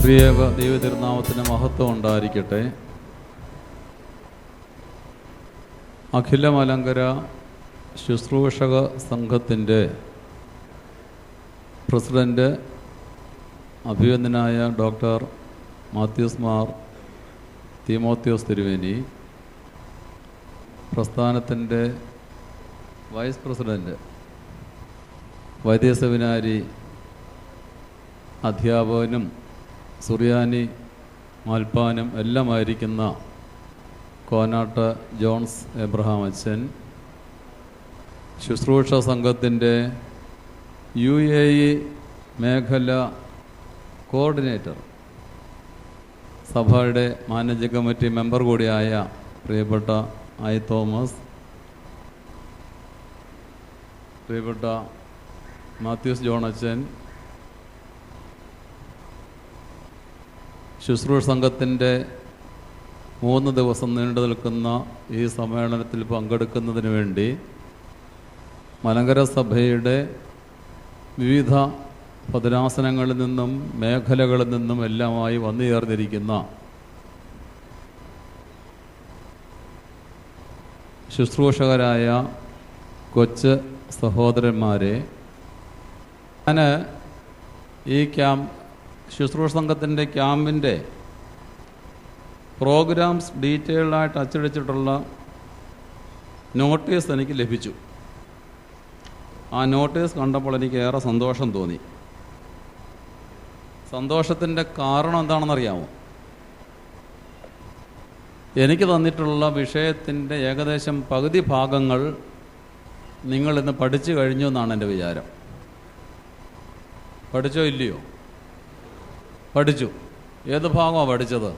പ്രിയേക ദൈവതിരുനാമത്തിന് മഹത്വം ഉണ്ടായിരിക്കട്ടെ. അഖില മലങ്കര ശുശ്രൂഷക സംഘത്തിൻ്റെ പ്രസിഡന്റ് അഭിവന്ദനായ ഡോക്ടർ മാത്യൂസ് മാർ തീമോത്തിയോസ് തിരുവേനി, പ്രസ്ഥാനത്തിൻ്റെ വൈസ് പ്രസിഡന്റ്, വൈദ്യസെമിനാരി അധ്യാപകനും സുറിയാനി മാൽപ്പാനും എല്ലാമായിരിക്കുന്ന കോനാട്ട് ജോൺസ് എബ്രഹാം അച്ഛൻ, ശുശ്രൂഷ സംഘത്തിൻ്റെ UAE മേഖല കോർഡിനേറ്റർ, സഭയുടെ മാനേജിംഗ് കമ്മിറ്റി മെമ്പർ കൂടിയായ പ്രിയപ്പെട്ട ഐ തോമസ്, പ്രിയപ്പെട്ട മാത്യൂസ് ജോൺ അച്ഛൻ, ശുശ്രൂഷ സംഘത്തിൻ്റെ 3 ദിവസം നീണ്ടു നിൽക്കുന്ന ഈ സമ്മേളനത്തിൽ പങ്കെടുക്കുന്നതിന് വേണ്ടി മലങ്കര സഭയുടെ വിവിധ ഭദ്രാസനങ്ങളിൽ നിന്നും മേഖലകളിൽ നിന്നും എല്ലാമായി വന്നു ചേർന്നിരിക്കുന്ന ശുശ്രൂഷകരായ കൊച്ചു സഹോദരന്മാരെ, ഞാൻ ഈ ശുശ്രൂഷ സംഘത്തിൻ്റെ ക്യാമ്പിൻ്റെ പ്രോഗ്രാംസ് ഡീറ്റെയിൽഡായിട്ട് അച്ചടിച്ചിട്ടുള്ള നോട്ടീസ് എനിക്ക് ലഭിച്ചു. ആ നോട്ടീസ് കണ്ടപ്പോൾ എനിക്ക് ഏറെ സന്തോഷം തോന്നി. സന്തോഷത്തിൻ്റെ കാരണം എന്താണെന്നറിയാമോ? എനിക്ക് തന്നിട്ടുള്ള വിഷയത്തിൻ്റെ ഏകദേശം പകുതി ഭാഗങ്ങൾ നിങ്ങളിന്ന് പഠിച്ചു കഴിഞ്ഞു എന്നാണ് എൻ്റെ വിചാരം. പഠിച്ചോ ഇല്ലയോ? പഠിച്ചു. ഏത് ഭാഗമാണ് പഠിച്ചത്?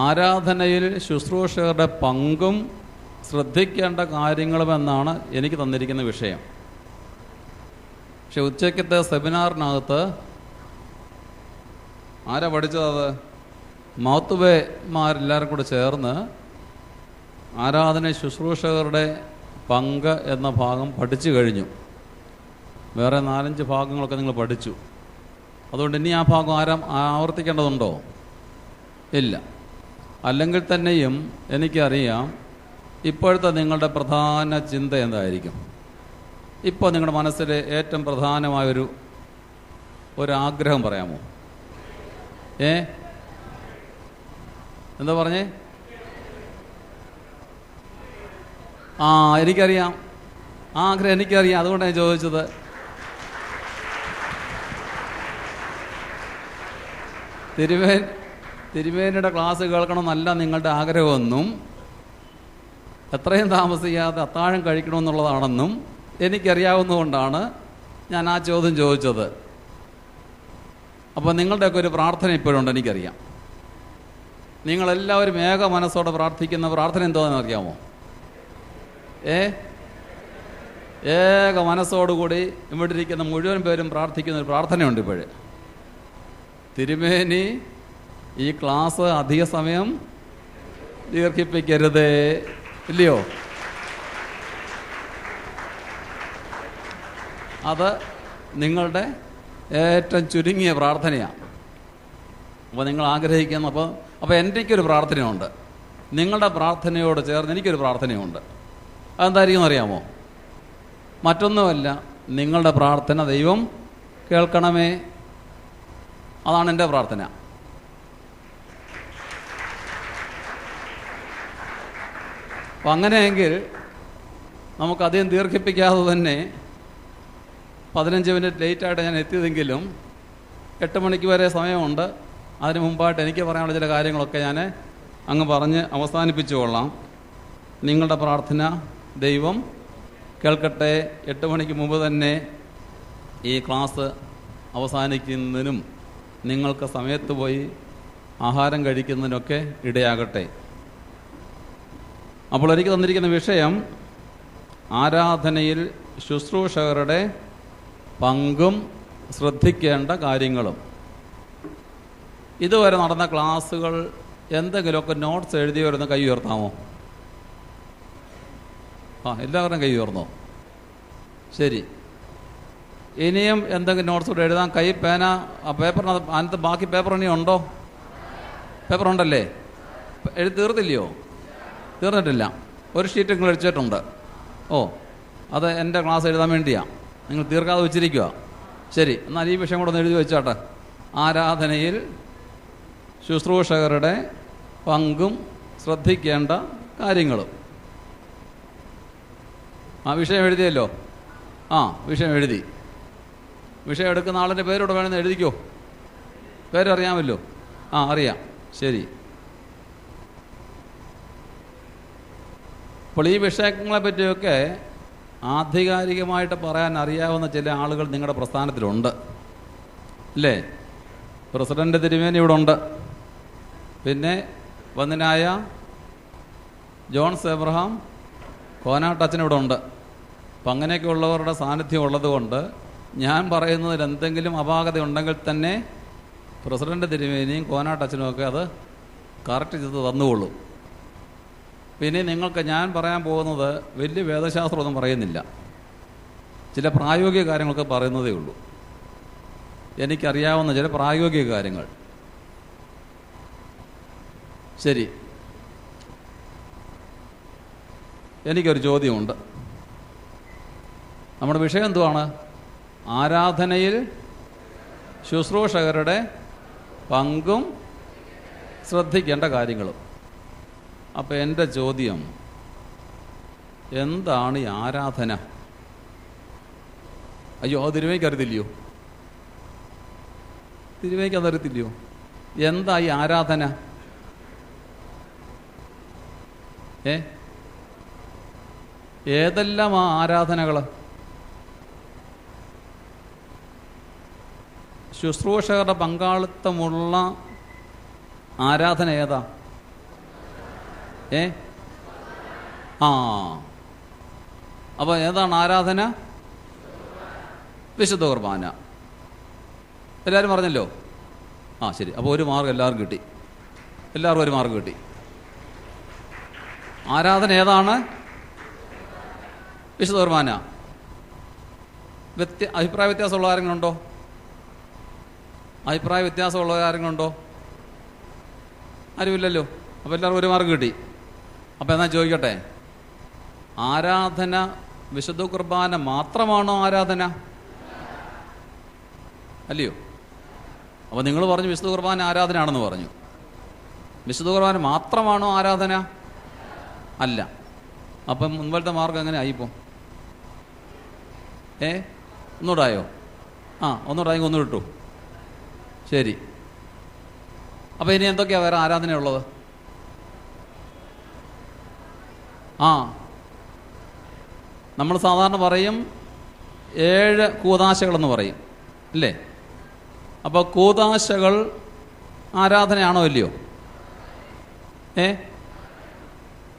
ആരാധനയിൽ ശുശ്രൂഷകരുടെ പങ്കും ശ്രദ്ധിക്കേണ്ട കാര്യങ്ങളുമെന്നാണ് എനിക്ക് തന്നിരിക്കുന്ന വിഷയം. പക്ഷെ ഉച്ചയ്ക്കത്തെ സെമിനാറിനകത്ത് ആരാ പഠിച്ചത്? മൗത്തുബേമാരെല്ലാവരും കൂടെ ചേർന്ന് ആരാധന ശുശ്രൂഷകരുടെ പങ്ക് എന്ന ഭാഗം പഠിച്ചു കഴിഞ്ഞു. വേറെ 4-5 ഭാഗങ്ങളൊക്കെ നിങ്ങൾ പഠിച്ചു. അതുകൊണ്ട് ഇനി ആ ഭാഗം ആവർത്തിക്കേണ്ടതുണ്ടോ? ഇല്ല. അല്ലെങ്കിൽ തന്നെയും എനിക്കറിയാം ഇപ്പോഴത്തെ നിങ്ങളുടെ പ്രധാന ചിന്ത എന്തായിരിക്കും. ഇപ്പോൾ നിങ്ങളുടെ മനസ്സിൽ ഏറ്റവും പ്രധാനമായൊരു ആഗ്രഹം പറയാമോ? എന്താ പറഞ്ഞേ? എനിക്കറിയാം. ആഗ്രഹം എനിക്കറിയാം. അതുകൊണ്ടാണ് ഞാൻ ചോദിച്ചത്. തിരുമേനിയുടെ ക്ലാസ് കേൾക്കണമെന്നല്ല നിങ്ങളുടെ ആഗ്രഹമെന്നും എത്രയും താമസിക്കാതെ അത്താഴം കഴിക്കണമെന്നുള്ളതാണെന്നും എനിക്കറിയാവുന്നതുകൊണ്ടാണ് ഞാൻ ആ ചോദ്യം ചോദിച്ചത്. അപ്പോൾ നിങ്ങളുടെയൊക്കെ ഒരു പ്രാർത്ഥന ഇപ്പോഴുണ്ട്, എനിക്കറിയാം. നിങ്ങളെല്ലാവരും ഏക മനസ്സോടെ പ്രാർത്ഥിക്കുന്ന പ്രാർത്ഥന എന്തോന്ന് അറിയാമോ? ഏക മനസ്സോടുകൂടി ഇവിടെ ഇരിക്കുന്ന മുഴുവൻ പേരും പ്രാർത്ഥിക്കുന്ന ഒരു പ്രാർത്ഥനയുണ്ട് ഇപ്പോഴേ. തിരുമേനി ഈ ക്ലാസ് അധിക സമയം ദീർഘിപ്പിക്കരുതേ, ഇല്ലയോ? അത് നിങ്ങളുടെ ഏറ്റവും ചുരുങ്ങിയ പ്രാർത്ഥനയാണ്. അപ്പോൾ നിങ്ങൾ ആഗ്രഹിക്കുന്ന അപ്പോൾ എനിക്കൊരു പ്രാർത്ഥനയുണ്ട്. നിങ്ങളുടെ പ്രാർത്ഥനയോട് ചേർന്ന് എനിക്കൊരു പ്രാർത്ഥനയുണ്ട്. അതെന്തായിരിക്കും അറിയാമോ? മറ്റൊന്നുമല്ല, നിങ്ങളുടെ പ്രാർത്ഥന ദൈവം കേൾക്കണമേ. അതാണ് എൻ്റെ പ്രാർത്ഥന. അപ്പം അങ്ങനെയെങ്കിൽ നമുക്കധികം ദീർഘിപ്പിക്കാതെ തന്നെ 15 മിനിറ്റ് ലേറ്റായിട്ട് ഞാൻ എത്തിയതെങ്കിലും 8 മണിക്ക് വരെ സമയമുണ്ട്. അതിന് മുമ്പായിട്ട് എനിക്ക് പറയാനുള്ള ചില കാര്യങ്ങളൊക്കെ ഞാൻ അങ്ങ് പറഞ്ഞ് അവസാനിപ്പിച്ചു കൊള്ളാം. നിങ്ങളുടെ പ്രാർത്ഥന ദൈവം കേൾക്കട്ടെ. 8 മണിക്ക് മുമ്പ് തന്നെ ഈ ക്ലാസ് അവസാനിക്കുന്നതിനും നിങ്ങൾക്ക് സമയത്ത് പോയി ആഹാരം കഴിക്കുന്നതിനൊക്കെ ഇടയാകട്ടെ. അപ്പോൾ എനിക്ക് തന്നിരിക്കുന്ന വിഷയം ആരാധനയിൽ ശുശ്രൂഷകരുടെ പങ്കും ശ്രദ്ധിക്കേണ്ട കാര്യങ്ങളും. ഇതുവരെ നടന്ന ക്ലാസ്സുകൾ എന്തെങ്കിലുമൊക്കെ നോട്ട്സ് എഴുതിയവരൊന്ന് കൈ ഉയർത്താമോ? എല്ലാവരും കൈ ഉയർന്നോ? ശരി. ഇനിയും എന്തെങ്കിലും നോട്ട്സ് കൂടെ എഴുതാൻ കൈ പേന പേപ്പറിന് അതിനകത്ത് ബാക്കി പേപ്പർ ഇനി ഉണ്ടോ? പേപ്പർ ഉണ്ടല്ലേ? എഴുതി തീർത്തില്ലയോ? തീർന്നിട്ടില്ല. ഒരു ഷീറ്റ് നിങ്ങൾ എഴുതിയിട്ടുണ്ട്. അത് എൻ്റെ ക്ലാസ് എഴുതാൻ വേണ്ടിയാണ്. നിങ്ങൾ തീർക്കാതെ വെച്ചിരിക്കുക. ശരി, എന്നാൽ ഈ വിഷയം കൂടെ ഒന്ന് എഴുതി വെച്ചാട്ടെ. ആരാധനയിൽ ശുശ്രൂഷകരുടെ പങ്കും ശ്രദ്ധിക്കേണ്ട കാര്യങ്ങളും. വിഷയം എഴുതിയല്ലോ? വിഷയം എഴുതി. വിഷയം എടുക്കുന്ന ആളിൻ്റെ പേരോട് വേണമെന്ന് എഴുതിക്കോ. പേരറിയാമല്ലോ? അറിയാം. ശരി. അപ്പോൾ ഈ വിഷയങ്ങളെ പറ്റിയൊക്കെ ആധികാരികമായിട്ട് പറയാൻ അറിയാവുന്ന ചില ആളുകൾ നിങ്ങളുടെ പ്രസ്ഥാനത്തിലുണ്ട് അല്ലേ? പ്രസിഡന്റ് തിരുമേനി ഇവിടെ ഉണ്ട്. പിന്നെ വന്ദനായ ജോൺസ് എബ്രഹാം കോനാട്ടച്ചൻ ഇവിടെ ഉണ്ട്. അപ്പം അങ്ങനെയൊക്കെ ഉള്ളവരുടെ സാന്നിധ്യം ഉള്ളതുകൊണ്ട് ഞാൻ പറയുന്നതിൽ എന്തെങ്കിലും അപാകത ഉണ്ടെങ്കിൽ തന്നെ പ്രസിഡന്റ് തിരുമേനിയും കോനാട്ടച്ചനും ഒക്കെ അത് കറക്റ്റ് ചെയ്ത് തന്നുകൊള്ളും. പിന്നെ നിങ്ങൾക്ക് ഞാൻ പറയാൻ പോകുന്നത് വലിയ വേദശാസ്ത്രമൊന്നും പറയുന്നില്ല. ചില പ്രായോഗിക കാര്യങ്ങളൊക്കെ പറയുന്നതേ ഉള്ളൂ. എനിക്കറിയാവുന്ന ചില പ്രായോഗിക കാര്യങ്ങൾ. ശരി, എനിക്കൊരു ചോദ്യമുണ്ട്. നമ്മുടെ വിഷയം എന്തുവാണ്? ആരാധനയിൽ ശുശ്രൂഷകരുടെ പങ്കും ശ്രദ്ധിക്കേണ്ട കാര്യങ്ങളും. അപ്പം എൻ്റെ ചോദ്യം, എന്താണ് ഈ ആരാധന? അയ്യോ, അത് തിരുമേനിക്ക് അറിയത്തില്ലയോ? തിരുമേനിക്ക് അതറിയത്തില്ലയോ? എന്താ ഈ ആരാധന? ഏതെല്ലാം ആരാധനകൾ? ശുശ്രൂഷകരുടെ പങ്കാളിത്തമുള്ള ആരാധന ഏതാ? അപ്പോൾ ഏതാണ് ആരാധന? വിശുദ്ധ കുർബാന. എല്ലാവരും പറഞ്ഞല്ലോ? ശരി. അപ്പോൾ ഒരു മാർഗം എല്ലാവർക്കും കിട്ടി. എല്ലാവർക്കും ഒരു മാർഗം കിട്ടി. ആരാധന ഏതാണ്? വിശുദ്ധ കുർബാന. അഭിപ്രായ വ്യത്യാസമുള്ള ആരെങ്കിലുണ്ടോ? അഭിപ്രായ വ്യത്യാസമുള്ള ആരെങ്കിലുണ്ടോ? ആരുമില്ലല്ലോ. അപ്പോൾ എല്ലാവർക്കും ഒരു മാർഗം കിട്ടി. അപ്പോൾ എന്നാ ചോദിക്കട്ടെ, ആരാധന വിശുദ്ധ കുർബാന മാത്രമാണോ ആരാധന? അല്ലയോ? അപ്പോൾ നിങ്ങൾ പറഞ്ഞു വിശുദ്ധ കുർബാന ആരാധനയാണെന്ന് പറഞ്ഞു. വിശുദ്ധ കുർബാന മാത്രമാണോ ആരാധന? അല്ല. അപ്പം മുൻപോലത്തെ മാർഗം എങ്ങനെ ആയിപ്പോൾ? ഒന്നുകൂടായോ? ഒന്നുകൂടായെങ്കിൽ ഒന്നും കിട്ടൂ. ശരി. അപ്പോൾ ഇനി എന്തൊക്കെയാണ് വേറെ ആരാധനയുള്ളത്? നമ്മൾ സാധാരണ പറയും 7 കൂദാശകളെന്ന് പറയും അല്ലേ? അപ്പോൾ കൂദാശകൾ ആരാധനയാണോ അല്ലയോ?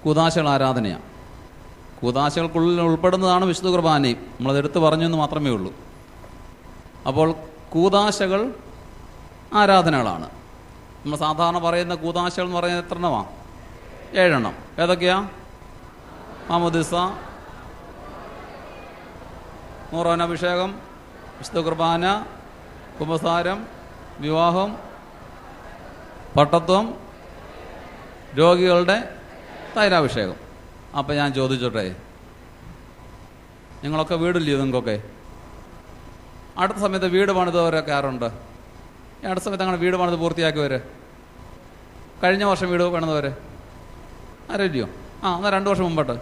കൂദാശകൾ ആരാധനയാണ്. കൂദാശകൾക്കുള്ളിൽ ഉൾപ്പെടുന്നതാണ് വിശുദ്ധ കുർബാനയും. നമ്മളതെടുത്ത് പറഞ്ഞു എന്ന് മാത്രമേ ഉള്ളൂ. അപ്പോൾ കൂദാശകൾ ആരാധനകളാണ്. നമ്മൾ സാധാരണ പറയുന്ന കൂദാശകൾ എന്ന് പറയുന്നത് എത്ര എണ്ണമാണ്? 7 എണ്ണം. ഏതൊക്കെയാ? മാമോദിസ, മൂറോനഭിഷേകം, വിശുദ്ധ കുർബാന, കുമ്പസാരം, വിവാഹം, പട്ടത്വം, രോഗികളുടെ തൈലാഭിഷേകം. അപ്പം ഞാൻ ചോദിച്ചോട്ടെ, നിങ്ങളൊക്കെ വീടില്ലയോ? നിങ്ങൾക്കൊക്കെ അടുത്ത സമയത്ത് വീട് പണിതവരൊക്കെ ആരുണ്ട്? അടുത്ത സമയത്ത് അങ്ങനെ വീട് പണിത് പൂർത്തിയാക്കിയവർ? കഴിഞ്ഞ വർഷം വീട് പണിതവർ ആരില്ലയോ? എന്നാൽ 2 വർഷം മുമ്പോട്ട്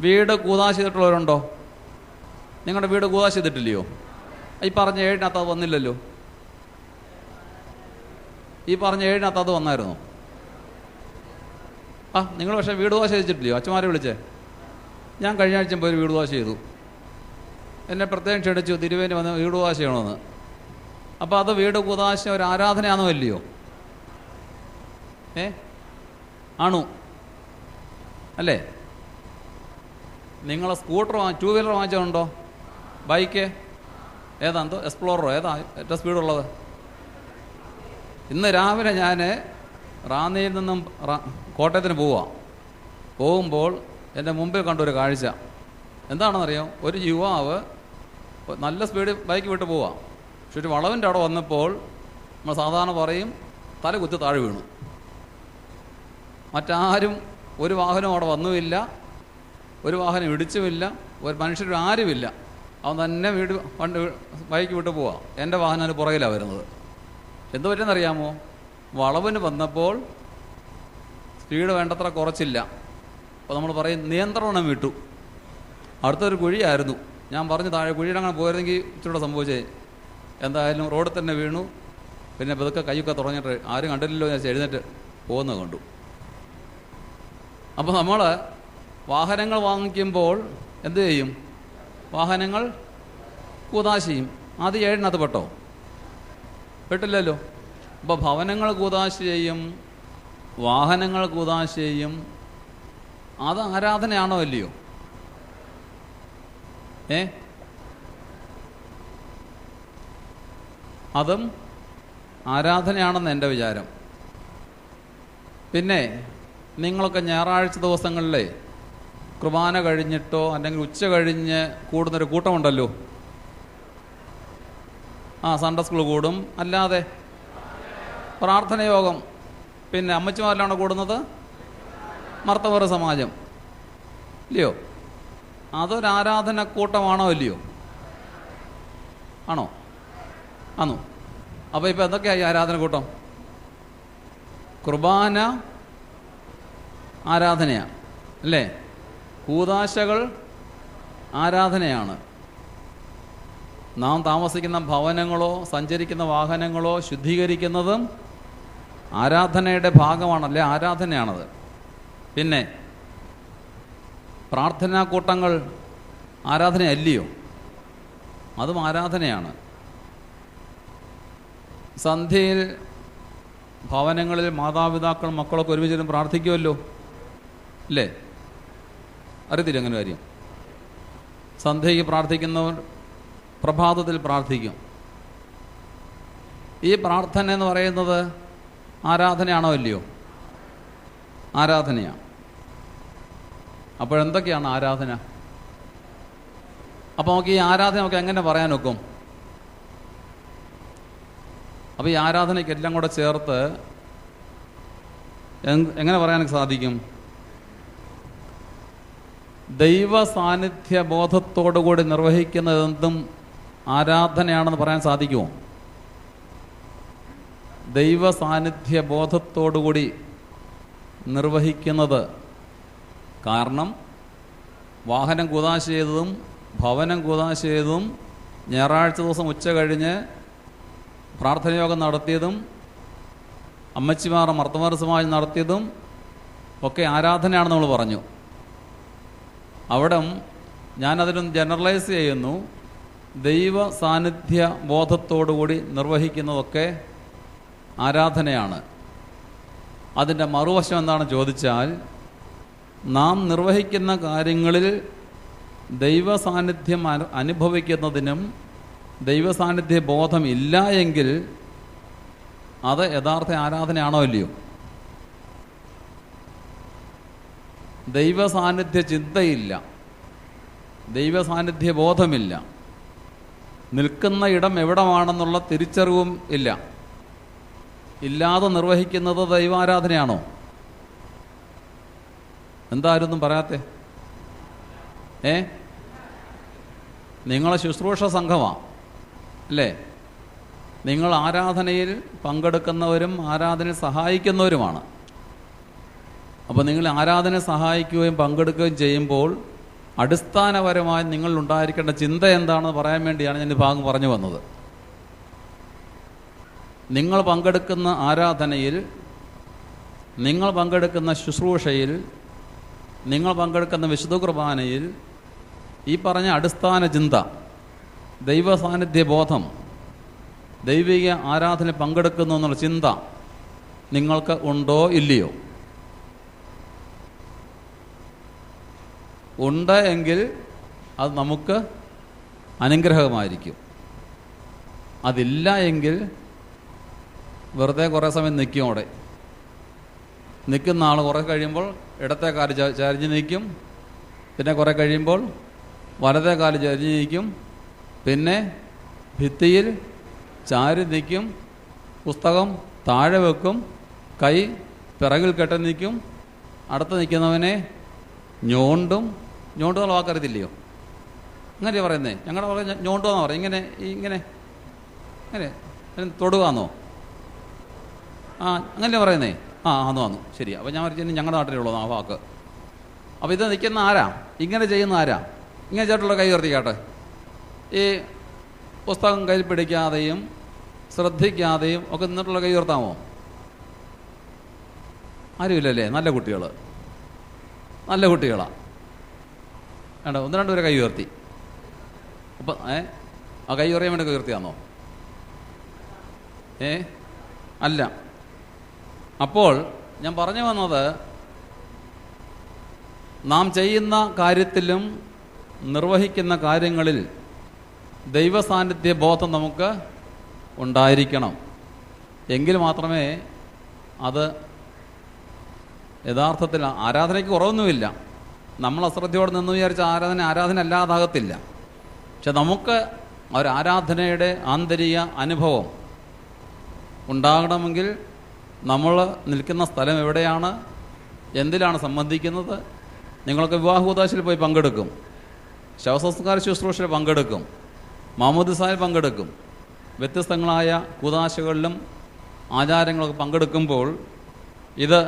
വീട് കൂദാശ ചെയ്തിട്ടുള്ളവരുണ്ടോ? നിങ്ങളുടെ വീട് കൂദാശ ചെയ്തിട്ടില്ലയോ? ഈ പറഞ്ഞ 7-നകത്ത് അത് വന്നില്ലല്ലോ. ഈ പറഞ്ഞ 7-നകത്ത് അത് വന്നായിരുന്നോ? നിങ്ങൾ പക്ഷേ വീട് ദോശ ചെയ്തിട്ടില്ലയോ? അച്ഛന്മാരെ വിളിച്ചേ. ഞാൻ കഴിഞ്ഞ ആഴ്ച പോയി വീട് ദോശ ചെയ്തു. എന്നെ പ്രത്യേകം ക്ഷണിച്ചു, തിരുവേനി വന്ന് വീട് ദോശ ചെയ്യണമെന്ന്. അപ്പോൾ അത് വീട് കൂദാശ ഒരു ആരാധനയാണോ അല്ലയോ? ആണു അല്ലേ? നിങ്ങൾ സ്കൂട്ടർ 2 വീലർ വാങ്ങിച്ചതുണ്ടോ? ബൈക്ക് ഏതാ? എന്തോ എക്സ്പ്ലോററോ? ഏതാ ഏറ്റവും സ്പീഡുള്ളത്? ഇന്ന് രാവിലെ ഞാൻ റാന്നിയിൽ നിന്നും കോട്ടയത്തിന് പോകുമ്പോൾ എൻ്റെ മുമ്പിൽ കണ്ടൊരു കാഴ്ച. എന്താണെന്നറിയാം, ഒരു യുവാവ് നല്ല സ്പീഡിൽ ബൈക്ക് വിട്ട് പോവാം, പക്ഷെ ഒരു വളവിൻ്റെ അവിടെ വന്നപ്പോൾ നമ്മൾ സാധാരണ പറയും തല കുത്തി താഴെ വീണു. മറ്റാരും ഒരു വാഹനം അവിടെ വന്നുമില്ല, ഒരു വാഹനം ഇടിച്ചുമില്ല, ഒരു മനുഷ്യരും ആരുമില്ല. അവൻ തന്നെ ബൈക്ക് വിട്ട് പോവാം. എൻ്റെ വാഹനം അതിന് പുറകിലാണ് വരുന്നത്. എന്തു പറ്റുമെന്നറിയാമോ? വളവിന് വന്നപ്പോൾ സ്പീഡ് വേണ്ടത്ര കുറച്ചില്ല. അപ്പോൾ നമ്മൾ പറയും നിയന്ത്രണം വിട്ടു. അടുത്തൊരു കുഴിയായിരുന്നു, ഞാൻ പറഞ്ഞു താഴെ കുഴിയുടെ അങ്ങനെ പോയിരുന്നെങ്കിൽ ഇച്ചിരൂടെ സംഭവിച്ചേ. എന്തായാലും റോഡിൽ തന്നെ വീണു. പിന്നെ പതുക്കെ കൈയൊക്കെ തുടങ്ങിയിട്ട് ആരും കണ്ടില്ലല്ലോ ഞാൻ എഴുന്നേറ്റ് പോകുന്നത് കണ്ടു. അപ്പോൾ നമ്മൾ വാഹനങ്ങൾ വാങ്ങിക്കുമ്പോൾ എന്തു ചെയ്യും? വാഹനങ്ങൾ കൂതാശ ചെയ്യും. ആദ്യം 7 പെട്ടോ? പെട്ടില്ലല്ലോ. അപ്പോൾ ഭവനങ്ങൾ കൂതാശ ചെയ്യും, വാഹനങ്ങൾ കൂതാശ ചെയ്യും. അത് ആരാധനയാണോ അല്ലയോ? അതും ആരാധനയാണെന്ന് എൻ്റെ വിചാരം. പിന്നെ നിങ്ങളൊക്കെ ഞായറാഴ്ച ദിവസങ്ങളിലെ കുർബാന കഴിഞ്ഞിട്ടോ അല്ലെങ്കിൽ ഉച്ച കഴിഞ്ഞ് കൂടുന്നൊരു കൂട്ടമുണ്ടല്ലോ. സൺഡേ സ്കൂൾ കൂടും, അല്ലാതെ പ്രാർത്ഥന യോഗം. പിന്നെ അമ്മച്ചിമാരിലാണോ കൂടുന്നത്? മർത്തവർ സമാജം ഇല്ലയോ? അതൊരാരാധന കൂട്ടമാണോ അല്ലയോ? ആണോ? ആണോ? അപ്പോൾ ഇപ്പോൾ എന്തൊക്കെയായി ആരാധന കൂട്ടം? കുർബാന ആരാധനയാണ് അല്ലേ? കൂദാശകൾ ആരാധനയാണ്. നാം താമസിക്കുന്ന ഭവനങ്ങളോ സഞ്ചരിക്കുന്ന വാഹനങ്ങളോ ശുദ്ധീകരിക്കുന്നതും ആരാധനയുടെ ഭാഗമാണല്ലേ? ആരാധനയാണത്. പിന്നെ പ്രാർത്ഥനാ കൂട്ടങ്ങൾ ആരാധനയല്ലയോ? അതും ആരാധനയാണ്. സന്ധ്യയിൽ ഭവനങ്ങളിൽ മാതാപിതാക്കൾ മക്കളൊക്കെ ഒരുമിച്ചിരുന്ന് പ്രാർത്ഥിക്കുമല്ലോ അല്ലേ? അറിയത്തില്ല അങ്ങനെ കാര്യം. സന്ധ്യയ്ക്ക് പ്രാർത്ഥിക്കുന്നവർ പ്രഭാതത്തിൽ പ്രാർത്ഥിക്കും. ഈ പ്രാർത്ഥന എന്ന് പറയുന്നത് ആരാധനയാണോ അല്ലയോ? ആരാധനയാണ്. അപ്പോഴെന്തൊക്കെയാണ് ആരാധന? അപ്പോൾ നമുക്ക് ഈ ആരാധന നമുക്ക് എങ്ങനെ പറയാൻ ഒക്കും? അപ്പോൾ ഈ ആരാധനയ്ക്ക് എല്ലാം കൂടെ ചേർത്ത് എങ്ങനെ പറയാനൊക്കെ സാധിക്കും? ദൈവ സാന്നിധ്യ ബോധത്തോടുകൂടി നിർവഹിക്കുന്നതെന്തും ആരാധനയാണെന്ന് പറയാൻ സാധിക്കുമോ? ദൈവ സാന്നിധ്യ ബോധത്തോടുകൂടി നിർവഹിക്കുന്നത്. കാരണം വാഹനം കൂദാശ ചെയ്തതും ഭവനം കൂദാശ ചെയ്തതും ഞായറാഴ്ച ദിവസം ഉച്ച കഴിഞ്ഞ് പ്രാർത്ഥനയോഗം നടത്തിയതും അമ്മച്ചിമാർ മർത്തമാർ സമാജം നടത്തിയതും ഒക്കെ ആരാധനയാണെന്ന് നമ്മൾ പറഞ്ഞു. അവിടെ ഞാനതിനൊന്ന് ജനറലൈസ് ചെയ്യുന്നു. ദൈവ സാന്നിധ്യ ബോധത്തോടുകൂടി നിർവഹിക്കുന്നതൊക്കെ ആരാധനയാണ്. അതിൻ്റെ മറുവശം എന്താണെന്ന് ചോദിച്ചാൽ, നാം നിർവഹിക്കുന്ന കാര്യങ്ങളിൽ ദൈവ സാന്നിധ്യം അനുഭവിക്കുന്നതിനും ദൈവ സാന്നിധ്യ ബോധം ഇല്ല എങ്കിൽ അത് യഥാർത്ഥ ആരാധനയാണോ അല്ലയോ? ദൈവ സാന്നിധ്യ ചിന്തയില്ല, ദൈവ സാന്നിധ്യ ബോധമില്ല, നിൽക്കുന്ന ഇടം എവിടമാണെന്നുള്ള തിരിച്ചറിവും ഇല്ല, ഇല്ലാതെ നിർവഹിക്കുന്നത് ദൈവാരാധനയാണോ? എന്തായാലും പറയാത്തെ? നിങ്ങളെ ശുശ്രൂഷ സംഘമാണ് അല്ലേ? നിങ്ങൾ ആരാധനയിൽ പങ്കെടുക്കുന്നവരും ആരാധനയിൽ സഹായിക്കുന്നവരുമാണ്. അപ്പോൾ നിങ്ങൾ ആരാധന സഹായിക്കുകയും പങ്കെടുക്കുകയും ചെയ്യുമ്പോൾ അടിസ്ഥാനപരമായി നിങ്ങളുണ്ടായിരിക്കേണ്ട ചിന്ത എന്താണെന്ന് പറയാൻ വേണ്ടിയാണ് ഞാൻ ഈ ഭാഗം പറഞ്ഞു വന്നത്. നിങ്ങൾ പങ്കെടുക്കുന്ന ആരാധനയിൽ, നിങ്ങൾ പങ്കെടുക്കുന്ന ശുശ്രൂഷയിൽ, നിങ്ങൾ പങ്കെടുക്കുന്ന വിശുദ്ധ കുർബാനയിൽ ഈ പറഞ്ഞ അടിസ്ഥാന ചിന്ത, ദൈവ സാന്നിധ്യ ബോധം, ദൈവിക ആരാധന പങ്കെടുക്കുന്നു എന്നുള്ള ചിന്ത നിങ്ങൾക്ക് ഉണ്ടോ ഇല്ലയോ? ഉണ്ട് എങ്കിൽ അത് നമുക്ക് അനുഗ്രഹമായിരിക്കും. അതില്ല എങ്കിൽ വെറുതെ കുറേ സമയം നിൽക്കും. അവിടെ നിൽക്കുന്ന ആൾ കുറേ കഴിയുമ്പോൾ ഇടത്തെ കാല് ചരിഞ്ഞ് നിൽക്കും, പിന്നെ കുറേ കഴിയുമ്പോൾ വലതേ കാല് ചരിഞ്ഞ് നിൽക്കും, പിന്നെ ഭിത്തിയിൽ ചാരി നിൽക്കും, പുസ്തകം താഴെ വെക്കും, കൈ പിറകിൽ കെട്ടി നിൽക്കും, അടുത്ത് നിൽക്കുന്നവനെ ഞോണ്ടുന്നുള്ള വാക്കറിയത്തില്ലയോ? അങ്ങനെയാ പറയുന്നേ. ഞങ്ങളുടെ പറഞ്ഞ ഞോണ്ടുവെന്നാ പറയും. ഇങ്ങനെ ഇങ്ങനെ അങ്ങനെ തൊടുകാന്നോ? അങ്ങനെയല്ലേ പറയുന്നേ? വന്നു ശരി. അപ്പോൾ ഞാൻ പറഞ്ഞു ഞങ്ങളുടെ നാട്ടിലുള്ളതാണ് ആ വാക്ക്. അപ്പോൾ ഇത് നിൽക്കുന്ന ആരാ? ഇങ്ങനെ ചെയ്യുന്ന ആരാ? ഇങ്ങനെ ചേട്ടുള്ള കൈ ഉയർത്തിക്കാട്ടെ. ഈ പുസ്തകം കയ്യിൽ പിടിക്കാതെയും ശ്രദ്ധിക്കാതെയും ഒക്കെ നിന്നിട്ടുള്ള കൈ ഉയർത്താമോ? ആരുമില്ലല്ലേ? നല്ല കുട്ടികളാണ്. വേണ്ട, 1-2 പേരെ കൈ ഉയർത്തി. അപ്പം ആ കൈ ഉയർത്താൻ വേണ്ടി ഉയർത്തിയാന്നോ? അല്ല. അപ്പോൾ ഞാൻ പറഞ്ഞു വന്നത്, നാം ചെയ്യുന്ന കാര്യത്തിലും നിർവഹിക്കുന്ന കാര്യങ്ങളിൽ ദൈവസാന്നിധ്യ ബോധം നമുക്ക് ഉണ്ടായിരിക്കണം. എങ്കിൽ മാത്രമേ അത് യഥാർത്ഥത്തിൽ ആരാധനയ്ക്ക് കുറവൊന്നുമില്ല. നമ്മൾ അശ്രദ്ധയോടെ നിന്ന് വിചാരിച്ച ആരാധന അല്ലാതാകത്തില്ല. പക്ഷെ നമുക്ക് ഒരു ആരാധനയുടെ ആന്തരിക അനുഭവം ഉണ്ടാകണമെങ്കിൽ നമ്മൾ നിൽക്കുന്ന സ്ഥലം എവിടെയാണ്, എന്തിലാണ് സംബന്ധിക്കുന്നത്. നിങ്ങളൊക്കെ വിവാഹ കൂതാശയിൽ പോയി പങ്കെടുക്കും, ശവസംസ്കാര ശുശ്രൂഷയിൽ പങ്കെടുക്കും, മാമോദിസായിൽ പങ്കെടുക്കും, വ്യത്യസ്തങ്ങളായ കൂതാശകളിലും ആചാരങ്ങളൊക്കെ പങ്കെടുക്കുമ്പോൾ ഇത്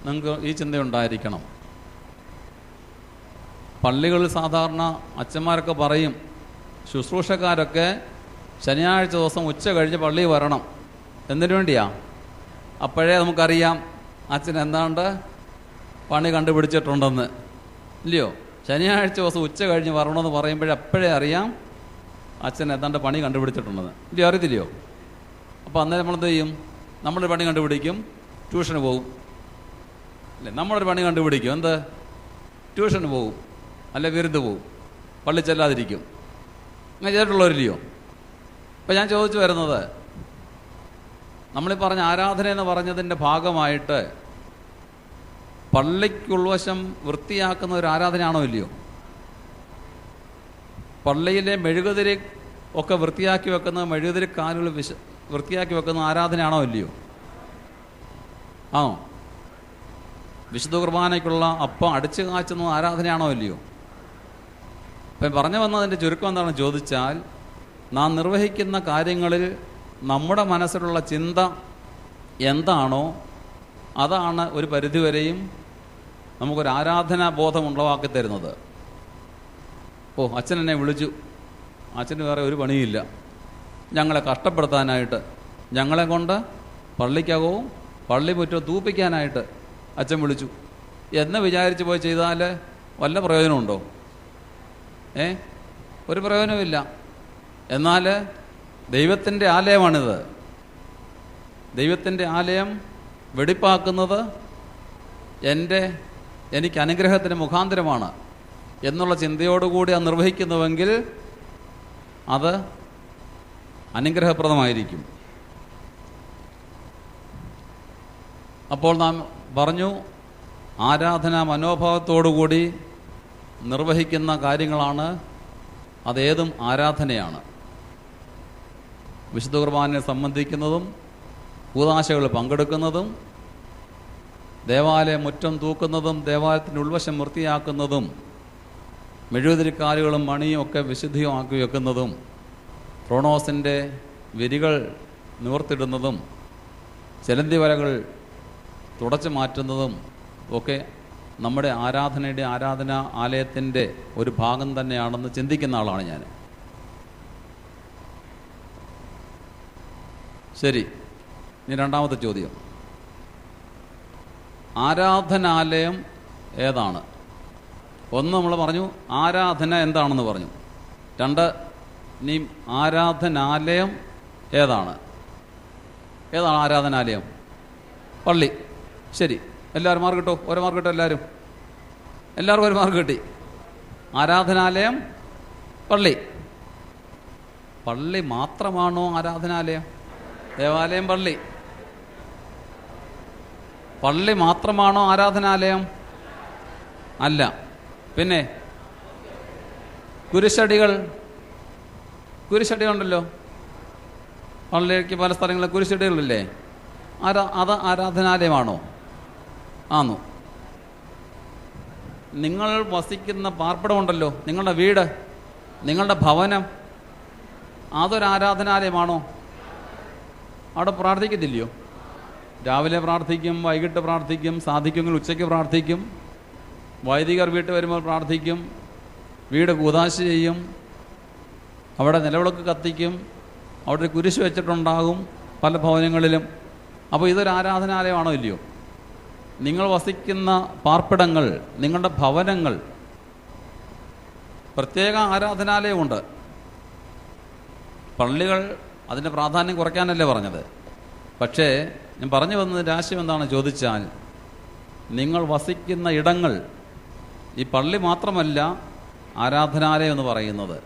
നിങ്ങൾക്ക് ഈ ചിന്തയുണ്ടായിരിക്കണം. പള്ളികളിൽ സാധാരണ അച്ഛന്മാരൊക്കെ പറയും, ശുശ്രൂഷക്കാരൊക്കെ ശനിയാഴ്ച ദിവസം ഉച്ച കഴിഞ്ഞ് പള്ളിയിൽ വരണം. എന്തിനു വേണ്ടിയാ? അപ്പോഴേ നമുക്കറിയാം അച്ഛൻ എന്താണ്ട് പണി കണ്ടുപിടിച്ചിട്ടുണ്ടെന്ന്, ഇല്ലയോ? ശനിയാഴ്ച ദിവസം ഉച്ച കഴിഞ്ഞ് വരണമെന്ന് പറയുമ്പോഴേ അപ്പോഴേ അറിയാം അച്ഛൻ എന്താണ്ട് പണി കണ്ടുപിടിച്ചിട്ടുണ്ടെന്ന്. ഇല്ലയോ? അറിയത്തില്ലയോ? അപ്പോൾ അന്നേരം നമ്മളെന്ത് ചെയ്യും? നമ്മളൊരു പണി കണ്ടുപിടിക്കും, ട്യൂഷന് പോകും. അല്ലേ? നമ്മളൊരു പണി കണ്ടുപിടിക്കും, എന്ത്? ട്യൂഷന് പോകും, അല്ലെ വിരുന്ന് പോകും, പള്ളി ചെല്ലാതിരിക്കും. അങ്ങനെ ചെയ്തിട്ടുള്ളവരില്ലയോ? അപ്പം ഞാൻ ചോദിച്ചു വരുന്നത്, നമ്മളീ പറഞ്ഞ ആരാധന എന്ന് പറഞ്ഞതിൻ്റെ ഭാഗമായിട്ട് പള്ളിക്കുൾവശം വൃത്തിയാക്കുന്ന ഒരു ആരാധനയാണോ ഇല്ലയോ? പള്ളിയിലെ മെഴുകുതിരി ഒക്കെ വൃത്തിയാക്കി വെക്കുന്ന, മെഴുകുതിരി കാലുകൾ വൃത്തിയാക്കി വെക്കുന്ന ആരാധനയാണോ ഇല്ലയോ? ആണോ? വിശുദ്ധ കുർബാനയ്ക്കുള്ള അപ്പം അടിച്ചു കാച്ചുന്ന ആരാധനയാണോ ഇല്ലയോ? അപ്പം പറഞ്ഞു വന്നതിൻ്റെ ചുരുക്കം എന്താണെന്ന് ചോദിച്ചാൽ, നാം നിർവഹിക്കുന്ന കാര്യങ്ങളിൽ നമ്മുടെ മനസ്സിലുള്ള ചിന്ത എന്താണോ അതാണ് ഒരു പരിധിവരെയും നമുക്കൊരു ആരാധനാ ബോധം ഉളവാക്കി തരുന്നത്. അച്ഛൻ എന്നെ വിളിച്ചു, അച്ഛന് വേറെ ഒരു പണിയില്ല, ഞങ്ങളെ കഷ്ടപ്പെടുത്താനായിട്ട്, ഞങ്ങളെ കൊണ്ട് പള്ളിക്കകവും പള്ളി മുറ്റവും തൂപ്പിക്കാനായിട്ട് അച്ഛൻ വിളിച്ചു എന്ന് വിചാരിച്ച് പോയി ചെയ്താൽ വല്ല പ്രയോജനമുണ്ടോ? ഒരു പ്രയോജനമില്ല. എന്നാൽ ദൈവത്തിൻ്റെ ആലയമാണിത്. ദൈവത്തിൻ്റെ ആലയം വെടിപ്പാക്കുന്നത് എനിക്ക് അനുഗ്രഹത്തിന് മുഖാന്തരമാണ് എന്നുള്ള ചിന്തയോടുകൂടി അത് നിർവഹിക്കുന്നുവെങ്കിൽ അത് അനുഗ്രഹപ്രദമായിരിക്കും. അപ്പോൾ നാം പറഞ്ഞു, ആരാധനാ മനോഭാവത്തോടുകൂടി നിർവഹിക്കുന്ന കാര്യങ്ങളാണ്, അതേതും ആരാധനയാണ്. വിശുദ്ധ കുർബാനയെ സംബന്ധിക്കുന്നതും കൂതാശകളിൽ പങ്കെടുക്കുന്നതും ദേവാലയ മുറ്റം തൂക്കുന്നതും ദേവാലയത്തിൻ്റെ ഉൾവശം വൃത്തിയാക്കുന്നതും മെഴുകുതിരിക്കാലുകളും മണിയും ഒക്കെ വിശുദ്ധിയുമാക്കി വെക്കുന്നതും ക്രോണോസിൻ്റെ വിരികൾ നിവർത്തിടുന്നതും ചെലന്തി വരകൾ തുടച്ചു മാറ്റുന്നതും ഒക്കെ നമ്മുടെ ആരാധനാ ആലയത്തിൻ്റെ ഒരു ഭാഗം തന്നെയാണെന്ന് ചിന്തിക്കുന്ന ആളാണ് ഞാൻ. ശരി, ഇനി രണ്ടാമത്തെ ചോദ്യം, ആരാധനാലയം ഏതാണ്? ഒന്ന്, നമ്മൾ പറഞ്ഞു ആരാധന എന്താണെന്ന് പറഞ്ഞു. രണ്ട്, ഇനി ആരാധനാലയം ഏതാണ്? ആരാധനാലയം? പള്ളി. ശരി, എല്ലാവരും മാർക്ക് കിട്ടോ? ഓരോ മാർക്ക് കിട്ടോ? എല്ലാവർക്കും ഒരു മാർക്ക് കിട്ടി. ആരാധനാലയം പള്ളി. പള്ളി മാത്രമാണോ ആരാധനാലയം? ദേവാലയം പള്ളി. പള്ളി മാത്രമാണോ ആരാധനാലയം? അല്ല. പിന്നെ കുരിശടികളുണ്ടല്ലോ, പള്ളിക്ക് പല സ്ഥലങ്ങളിലെ കുരിശടികളില്ലേ? അത് ആരാധനാലയമാണോ? ആണോ? നിങ്ങൾ വസിക്കുന്ന പാർപ്പിടമുണ്ടല്ലോ, നിങ്ങളുടെ വീട്, നിങ്ങളുടെ ഭവനം, അതൊരു ആരാധനാലയമാണോ? അവിടെ പ്രാർത്ഥിക്കത്തില്ലയോ? രാവിലെ പ്രാർത്ഥിക്കും, വൈകിട്ട് പ്രാർത്ഥിക്കും, സാധിക്കുമെങ്കിൽ ഉച്ചയ്ക്ക് പ്രാർത്ഥിക്കും, വൈദികർ വീട്ടിൽ വരുമ്പോൾ പ്രാർത്ഥിക്കും, വീട് കൂദാശ ചെയ്യും, അവിടെ നിലവിളക്ക് കത്തിക്കും, അവിടെ ഒരു കുരിശ് വെച്ചിട്ടുണ്ടാകും പല ഭവനങ്ങളിലും. അപ്പോൾ ഇതൊരു ആരാധനാലയമാണോ ഇല്ലയോ? നിങ്ങൾ വസിക്കുന്ന പാർപ്പിടങ്ങൾ, നിങ്ങളുടെ ഭവനങ്ങൾ, പ്രത്യേക ആരാധനാലയമുണ്ട്. പള്ളികൾ അതിൻ്റെ പ്രാധാന്യം കുറയ്ക്കാനല്ലേ പറഞ്ഞത്. പക്ഷേ ഞാൻ പറഞ്ഞു വന്നതിൻ്റെ ആശയം എന്താണെന്ന് ചോദിച്ചാൽ, നിങ്ങൾ വസിക്കുന്ന ഇടങ്ങൾ, ഈ പള്ളി മാത്രമല്ല ആരാധനാലയം എന്ന് പറയുന്നത്,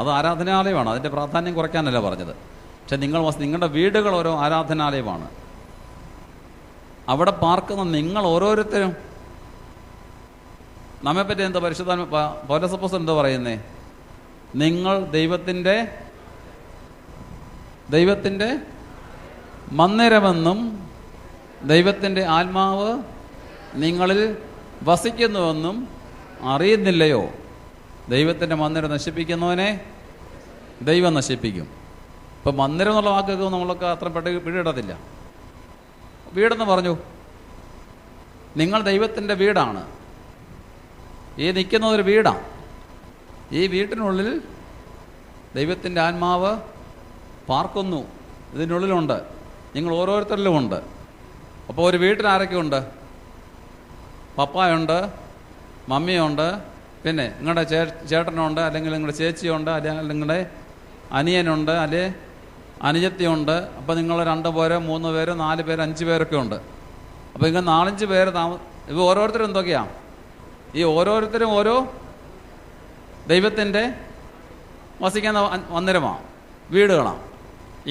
അത് ആരാധനാലയമാണ്, അതിൻ്റെ പ്രാധാന്യം കുറയ്ക്കാനല്ല പറഞ്ഞത്. പക്ഷെ നിങ്ങളുടെ വീടുകൾ ഓരോ ആരാധനാലയമാണ്. അവിടെ പാർക്കുന്ന നിങ്ങൾ ഓരോരുത്തരും, നമ്മെപ്പറ്റി എന്താ പരിശുദ്ധ പൗലോസ് എന്താ പറയുന്നേ? നിങ്ങൾ ദൈവത്തിൻ്റെ മന്ദിരമെന്നും ദൈവത്തിൻ്റെ ആത്മാവ് നിങ്ങളിൽ വസിക്കുന്നുവെന്നും അറിയുന്നില്ലയോ? ദൈവത്തിൻ്റെ മന്ദിരം നശിപ്പിക്കുന്നവനെ ദൈവം നശിപ്പിക്കും. ഇപ്പം മന്ദിരം എന്നുള്ള വാക്കൊക്കെ നമ്മളൊക്കെ അത്ര പിടിയിടത്തില്ല. വീടെന്ന് പറഞ്ഞു, നിങ്ങൾ ദൈവത്തിൻ്റെ വീടാണ്. ഈ നിൽക്കുന്നതൊരു വീടാണ്. ഈ വീട്ടിനുള്ളിൽ ദൈവത്തിൻ്റെ ആത്മാവ് പാർക്കുന്നു, ഇതിനുള്ളിലുണ്ട്, നിങ്ങൾ ഓരോരുത്തരിലും ഉണ്ട്. അപ്പോൾ ഒരു വീട്ടിൽ ആരൊക്കെ ഉണ്ട്? പപ്പായുണ്ട്, മമ്മിയുണ്ട്, പിന്നെ നിങ്ങളുടെ ചേട്ടനുണ്ട്, അല്ലെങ്കിൽ നിങ്ങളുടെ ചേച്ചിയുണ്ട്, അല്ലെങ്കിൽ നിങ്ങളുടെ അനിയനുണ്ട്, അല്ലെ അനുജത്തിയുണ്ട്. അപ്പോൾ നിങ്ങൾ 2 പേരോ 3 പേരോ 4 പേരോ 5 പേരൊക്കെ ഉണ്ട്. അപ്പോൾ ഇങ്ങനെ 4-5 പേര് ഇവ ഓരോരുത്തരും എന്തൊക്കെയാണ്? ഈ ഓരോരുത്തരും ഓരോ ദൈവത്തിൻ്റെ വസിക്കുന്ന മന്ദിരമാണ്, വീടുകളാണ്.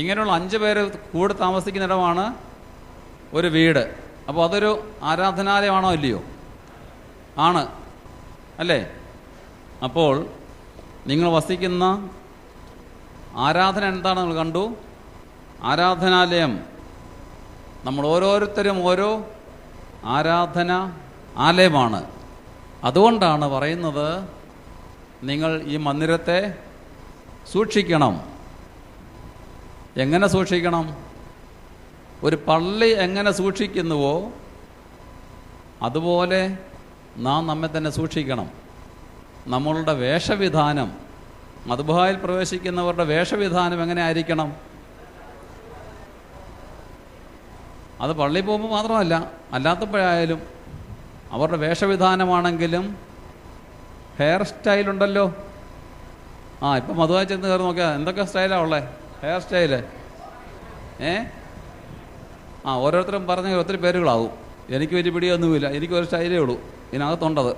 ഇങ്ങനെയുള്ള 5 പേര് കൂടി താമസിക്കുന്ന ഇടമാണ് ഒരു വീട്. അപ്പോൾ അതൊരു ആരാധനാലയമാണോ ഇല്ലയോ? ആണ്, അല്ലേ? അപ്പോൾ നിങ്ങൾ വസിക്കുന്ന ആരാധന എന്താണ് നമ്മൾ കണ്ടു? ആരാധനാലയം. നമ്മൾ ഓരോരുത്തരും ഓരോ ആരാധന ആലയമാണ്. അതുകൊണ്ടാണ് പറയുന്നത്, നിങ്ങൾ ഈ മന്ദിരത്തെ സൂക്ഷിക്കണം. എങ്ങനെ സൂക്ഷിക്കണം? ഒരു പള്ളി എങ്ങനെ സൂക്ഷിക്കുന്നുവോ അതുപോലെ നാം നമ്മെ തന്നെ സൂക്ഷിക്കണം. നമ്മളുടെ വേഷവിധാനം, മദ്ബഹായിൽ പ്രവേശിക്കുന്നവരുടെ വേഷവിധാനം എങ്ങനെ ആയിരിക്കണം? അത് പള്ളിയിൽ പോകുമ്പോൾ മാത്രമല്ല, അല്ലാത്തപ്പോഴായാലും അവരുടെ വേഷവിധാനമാണെങ്കിലും ഹെയർ സ്റ്റൈലുണ്ടല്ലോ. ഇപ്പം മധുവായി ചെന്ന് കയറി നോക്കിയാൽ എന്തൊക്കെ സ്റ്റൈലാണ് ഉള്ളത്? ഹെയർ സ്റ്റൈല് ഓരോരുത്തരും പറഞ്ഞ ഒത്തിരി പേരുകളാവും. എനിക്ക് വലിയ പിടിയൊന്നുമില്ല, എനിക്കൊരു സ്റ്റൈലേ ഉള്ളൂ, ഇതിനകത്തുണ്ടത്.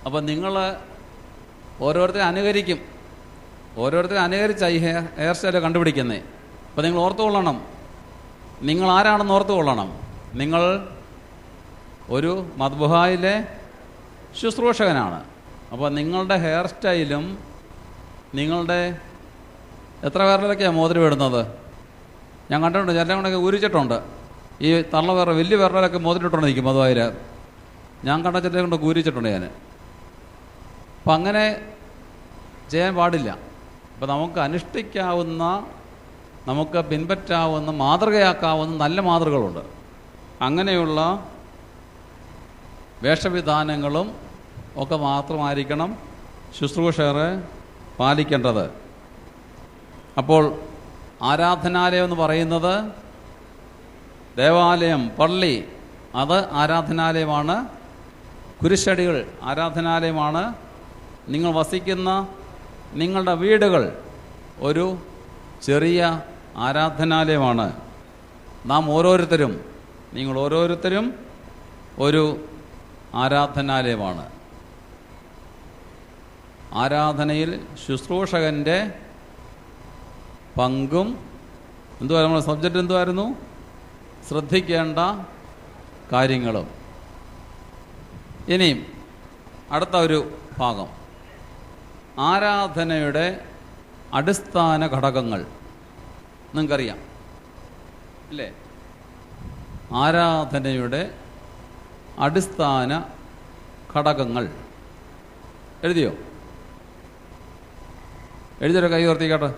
അപ്പം നിങ്ങൾ ഓരോരുത്തരെ അനുകരിക്കും. ഓരോരുത്തരെ അനുകരിച്ചാണ് ഈ ഹെയർ സ്റ്റൈല് കണ്ടുപിടിക്കുന്നത്. അപ്പം നിങ്ങൾ ഓർത്തുകൊള്ളണം, നിങ്ങൾ ആരാണെന്ന് ഓർത്തുകൊള്ളണം. നിങ്ങൾ ഒരു മദ്ബഹായിലെ ശുശ്രൂഷകനാണ്. അപ്പോൾ നിങ്ങളുടെ ഹെയർ സ്റ്റൈലും, നിങ്ങളുടെ എത്ര വിരലൊക്കെയാണ് മോതിരം ഇടുന്നത്? ഞാൻ കണ്ടിട്ടുണ്ട്, ചില കൊണ്ടൊക്കെ ഊരിച്ചിട്ടുണ്ട്. ഈ തള്ള വിരൽ, വലിയ വിരലൊക്കെ മോതിരിട്ടുണ്ട് നിൽക്കും മദ്ബഹായിൽ. ഞാൻ കണ്ട ചില കൊണ്ട് ഊരിച്ചിട്ടുണ്ട് ഞാൻ. അപ്പം അങ്ങനെ ചെയ്യാൻ പാടില്ല. അപ്പം നമുക്ക് അനുഷ്ഠിക്കാവുന്ന, നമുക്ക് പിൻപറ്റാവുന്ന, മാതൃകയാക്കാവുന്ന നല്ല മാതൃകകളുണ്ട്. അങ്ങനെയുള്ള വേഷവിധാനങ്ങളും ഒക്കെ മാത്രമായിരിക്കണം ശുശ്രൂഷകരെ പാലിക്കേണ്ടത്. അപ്പോൾ ആരാധനാലയം എന്ന് പറയുന്നത്, ദേവാലയം, പള്ളി, അത് ആരാധനാലയമാണ്. കുരിശടികൾ ആരാധനാലയമാണ്. നിങ്ങൾ വസിക്കുന്ന നിങ്ങളുടെ വീടുകൾ ഒരു ചെറിയ ആരാധനാലയമാണ്. നാം ഓരോരുത്തരും, നിങ്ങൾ ഓരോരുത്തരും ഒരു ആരാധനാലയമാണ്. ആരാധനയിൽ ശുശ്രൂഷകൻ്റെ പങ്കും എന്തുവാ, നമ്മുടെ സബ്ജക്റ്റ് എന്തുവായിരുന്നു? ശ്രദ്ധിക്കേണ്ട കാര്യങ്ങളും. ഇനിയും അടുത്ത ഒരു ഭാഗം, ആരാധനയുടെ അടിസ്ഥാന ഘടകങ്ങൾ. നിങ്ങൾക്കറിയാം അല്ലേ? ആരാധനയുടെ അടിസ്ഥാന ഘടകങ്ങൾ എഴുതിയോ? എഴുതിയൊരു കൈ ഉയർത്തിക്കാട്ടെ.